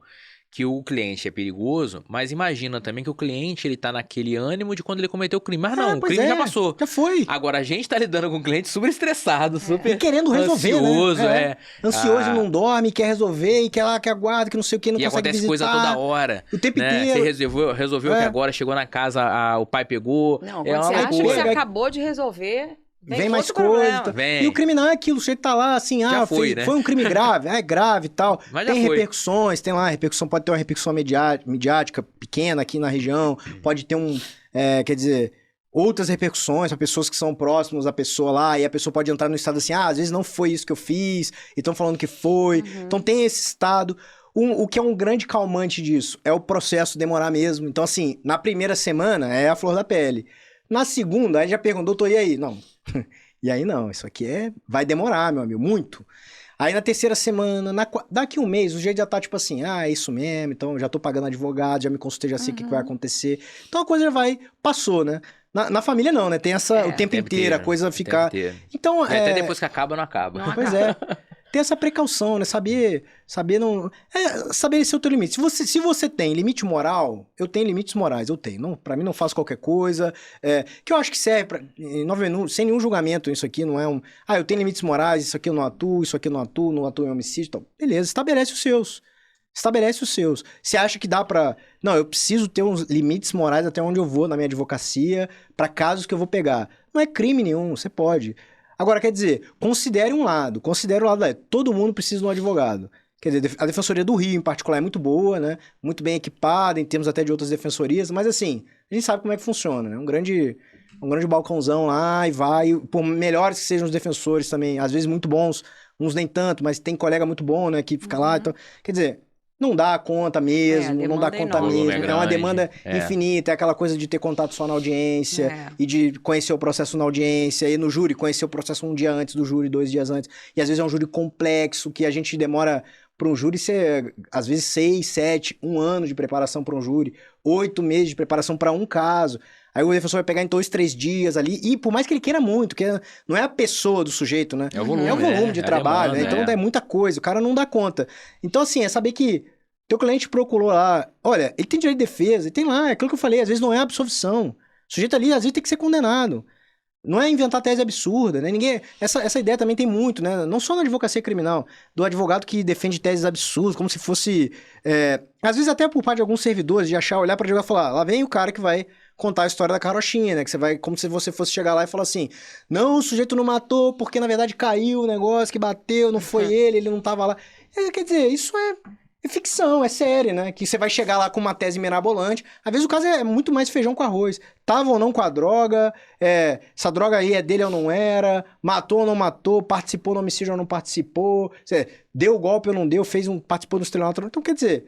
que o cliente é perigoso, mas imagina também que o cliente, ele tá naquele ânimo de quando ele cometeu o crime. Mas não, o crime já passou. Já foi. Agora, a gente tá lidando com um cliente super estressado, super e querendo resolver, ansioso, né? Ansioso, não dorme, quer resolver, e quer lá, que aguarda, que não sei o que, não consegue visitar. E acontece coisa toda hora. O tempo inteiro. Você resolveu que agora chegou na casa, o pai pegou. Não, quando você acha que você acabou de resolver... Vem mais coisa. E o crime não é aquilo, o sujeito tá lá assim, foi um crime grave, é grave e tal. Mas tem repercussões, tem lá, pode ter uma repercussão midiática pequena aqui na região, pode ter quer dizer, outras repercussões para pessoas que são próximas da pessoa lá, e a pessoa pode entrar no estado assim, às vezes não foi isso que eu fiz, e estão falando que foi. Então tem esse estado. O que é um grande calmante disso é o processo demorar mesmo. Então, assim, na primeira semana é a flor da pele. Na segunda, aí já perguntou, doutor, e aí? Não. E aí não, isso aqui vai demorar, meu amigo, muito. Aí na terceira semana, daqui um mês, o jeito já tá tipo assim, é isso mesmo, então já tô pagando advogado, já me consultei, já sei o que vai acontecer. Então a coisa já passou, né? Na família não, né? Tem o tempo inteiro, a coisa ficar... Então, até depois que acaba, não acaba. Pois é. Ter essa precaução, né? Saber não... Estabelecer o teu limite. Se você tem limite moral, eu tenho limites morais, eu tenho. Não, pra mim não faço qualquer coisa. Que eu acho que serve pra... sem nenhum julgamento, isso aqui não é um... eu tenho limites morais, isso aqui eu não atuo, isso aqui eu não atuo em homicídio, então, beleza, estabelece os seus. Você acha que dá pra... Não, eu preciso ter uns limites morais até onde eu vou na minha advocacia, pra casos que eu vou pegar. Não é crime nenhum, você pode... Agora, quer dizer, considere o lado todo mundo precisa de um advogado. Quer dizer, a Defensoria do Rio, em particular, é muito boa, né? Muito bem equipada, em termos até de outras defensorias, mas assim, a gente sabe como é que funciona, né? Um grande balcãozão lá e vai, por melhores que sejam os defensores também, às vezes muito bons, uns nem tanto, mas tem colega muito bom, né, que fica lá, então, quer dizer... Não dá conta mesmo, não dá conta mesmo. É uma demanda infinita, é aquela coisa de ter contato só na audiência e de conhecer o processo na audiência, e no júri conhecer o processo um dia antes do júri, 2 dias antes. E às vezes é um júri complexo, que a gente demora para um júri ser, às vezes, 6, 7, 1 ano de preparação para um júri, 8 meses de preparação para um caso. Aí o defensor vai pegar em 2, 3 dias ali, e por mais que ele queira muito, que não é a pessoa do sujeito, né? É o volume, de trabalho, demanda, né? Então é muita coisa, o cara não dá conta. Então, assim, é saber que teu cliente procurou lá, olha, ele tem direito de defesa, ele tem lá, é aquilo que eu falei, às vezes não é absolvição. O sujeito ali, às vezes, tem que ser condenado. Não é inventar tese absurda, né? Essa ideia também tem muito, né? Não só na advocacia criminal, do advogado que defende teses absurdas, como se fosse... às vezes até por parte de alguns servidores, de olhar para advogado e falar, lá vem o cara que vai contar a história da carochinha, né? Que você vai, como se você fosse chegar lá e falar assim, não, o sujeito não matou porque, na verdade, caiu o negócio, que bateu, não foi ele não tava lá. Quer dizer, isso é ficção, é série, né? Que você vai chegar lá com uma tese mirabolante. Às vezes o caso é muito mais feijão com arroz. Tava ou não com a droga, essa droga aí é dele ou não era, matou ou não matou, participou no homicídio ou não participou, deu o golpe ou não deu, participou do estelionato. Então, quer dizer,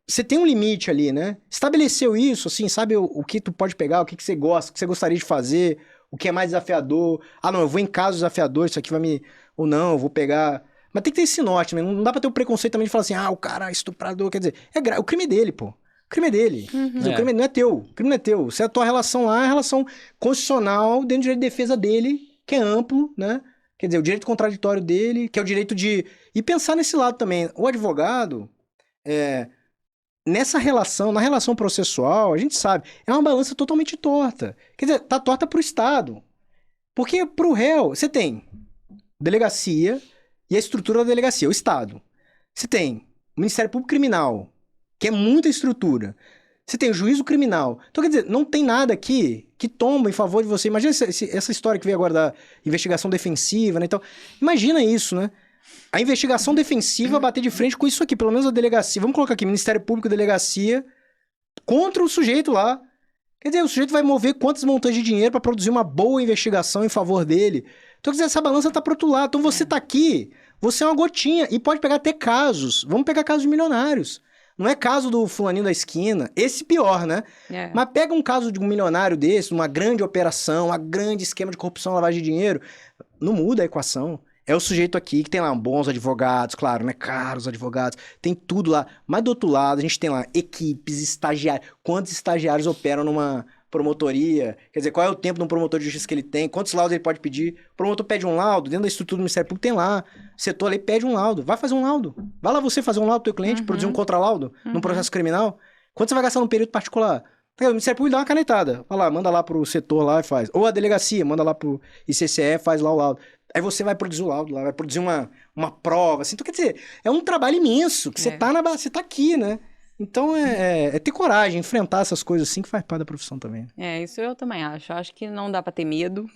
você tem um limite ali, né? Estabeleceu isso, assim, sabe o que tu pode pegar, o que você gosta, o que você gostaria de fazer, o que é mais desafiador. Não, eu vou em casos desafiadores, isso aqui vai me... Ou não, eu vou pegar... Mas tem que ter esse norte, né? Não dá pra ter o preconceito também de falar assim, o cara é estuprador, quer dizer, o crime é dele, pô. O crime é dele. Quer dizer, o crime não é teu. O crime não é teu. Se a tua relação lá é a relação constitucional dentro do direito de defesa dele, que é amplo, né? Quer dizer, o direito contraditório dele, que é o direito de... E pensar nesse lado também. O advogado, nessa relação, na relação processual, a gente sabe, é uma balança totalmente torta. Quer dizer, tá torta pro Estado. Porque pro réu, você tem delegacia... E a estrutura da delegacia, o Estado. Você tem o Ministério Público Criminal, que é muita estrutura. Você tem o juízo criminal. Então, quer dizer, não tem nada aqui que tomba em favor de você. Imagina essa história que veio agora da investigação defensiva, né? Então, imagina isso, né? A investigação defensiva bater de frente com isso aqui, pelo menos a delegacia. Vamos colocar aqui, Ministério Público, delegacia, contra o sujeito lá. Quer dizer, o sujeito vai mover quantos montantes de dinheiro para produzir uma boa investigação em favor dele. Então, quer dizer, essa balança tá pro outro lado. Então, você tá aqui, você é uma gotinha. E pode pegar até casos. Vamos pegar casos de milionários. Não é caso do fulaninho da esquina. Esse pior, né? Mas pega um caso de um milionário desse, uma grande operação, um grande esquema de corrupção, lavagem de dinheiro. Não muda a equação. É o sujeito aqui que tem lá bons advogados, claro, né? Caros advogados. Tem tudo lá. Mas do outro lado, a gente tem lá equipes, estagiários. Quantos estagiários operam numa promotoria? Quer dizer, qual é o tempo de um promotor de justiça que ele tem? Quantos laudos ele pode pedir? O promotor pede um laudo, dentro da estrutura do Ministério Público tem lá. O setor ali pede um laudo. Vai fazer um laudo. Vai lá você fazer um laudo do teu cliente, produzir um contralaudo num processo criminal. Quanto você vai gastar num período particular? O Ministério Público dá uma canetada. Vai lá, manda lá pro setor lá e faz. Ou a delegacia, manda lá pro ICCE, faz lá o laudo. Aí você vai produzir o laudo lá, vai produzir uma prova, assim. Então, quer dizer, é um trabalho imenso, que você tá aqui, né? Então, é ter coragem, enfrentar essas coisas assim, que faz parte da profissão também. Isso eu também acho. Acho que não dá pra ter medo.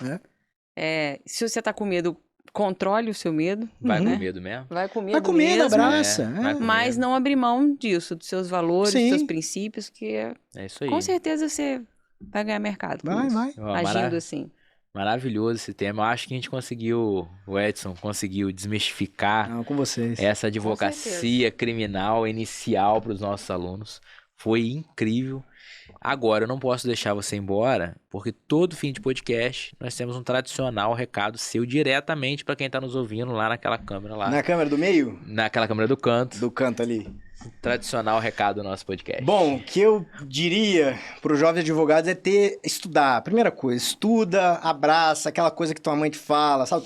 Se você tá com medo, controle o seu medo. Vai com medo mesmo? Vai com medo Vai com medo, mesmo. abraça. Mas não abrir mão disso, dos seus valores, dos seus princípios, que é isso aí. Com certeza você vai ganhar mercado. com Vai, isso, vai. Ó, Agindo assim. Maravilhoso esse tema. Eu acho que a gente conseguiu, o Edson conseguiu desmistificar Não, com vocês. essa advocacia criminal inicial para os nossos alunos. Foi incrível. Agora, eu não posso deixar você embora, porque todo fim de podcast nós temos um tradicional recado seu diretamente para quem está nos ouvindo lá naquela câmera lá. Na câmera do meio? Naquela câmera do canto. Do canto ali. Tradicional recado do nosso podcast. Bom, o que eu diria para os jovens advogados é estudar. Primeira coisa, estuda, abraça, aquela coisa que tua mãe te fala, sabe?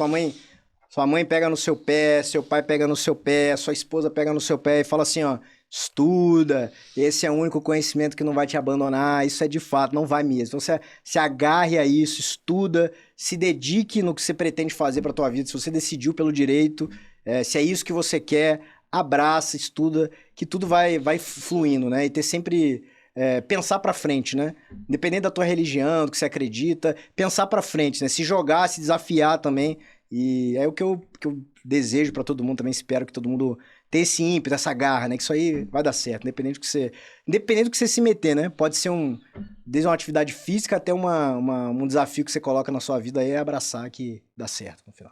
Sua mãe pega no seu pé, seu pai pega no seu pé, sua esposa pega no seu pé e fala assim, ó, estuda, esse é o único conhecimento que não vai te abandonar, isso é de fato, não vai mesmo. Então, você se agarre a isso, estuda, se dedique no que você pretende fazer para tua vida, se você decidiu pelo direito, se é isso que você quer, abraça, estuda, que tudo vai fluindo, né? E ter sempre... pensar pra frente, né? Independente da tua religião, do que você acredita, pensar pra frente, né? Se jogar, se desafiar também. E é o que eu desejo pra todo mundo também, espero que todo mundo tenha esse ímpeto, essa garra, né? Que isso aí vai dar certo, independente do que você se meter, né? Pode ser desde uma atividade física até um desafio que você coloca na sua vida aí, é abraçar que dá certo no final.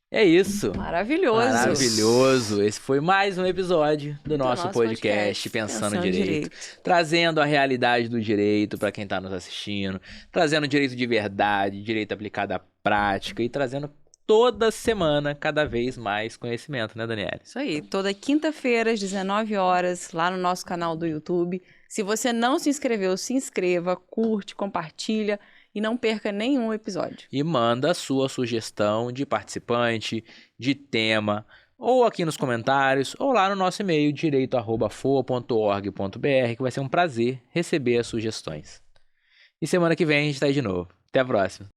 É isso. Maravilhoso. Maravilhoso. Esse foi mais um episódio do nosso podcast Pensando Direito. Trazendo a realidade do direito para quem está nos assistindo. Trazendo direito de verdade, direito aplicado à prática e trazendo toda semana cada vez mais conhecimento, né, Daniela? Isso aí. Toda quinta-feira, às 19 horas, lá no nosso canal do YouTube. Se você não se inscreveu, se inscreva, curte, compartilha. E não perca nenhum episódio. E manda a sua sugestão de participante, de tema, ou aqui nos comentários, ou lá no nosso e-mail, direito@foa.org.br, que vai ser um prazer receber as sugestões. E semana que vem a gente tá aí de novo. Até a próxima.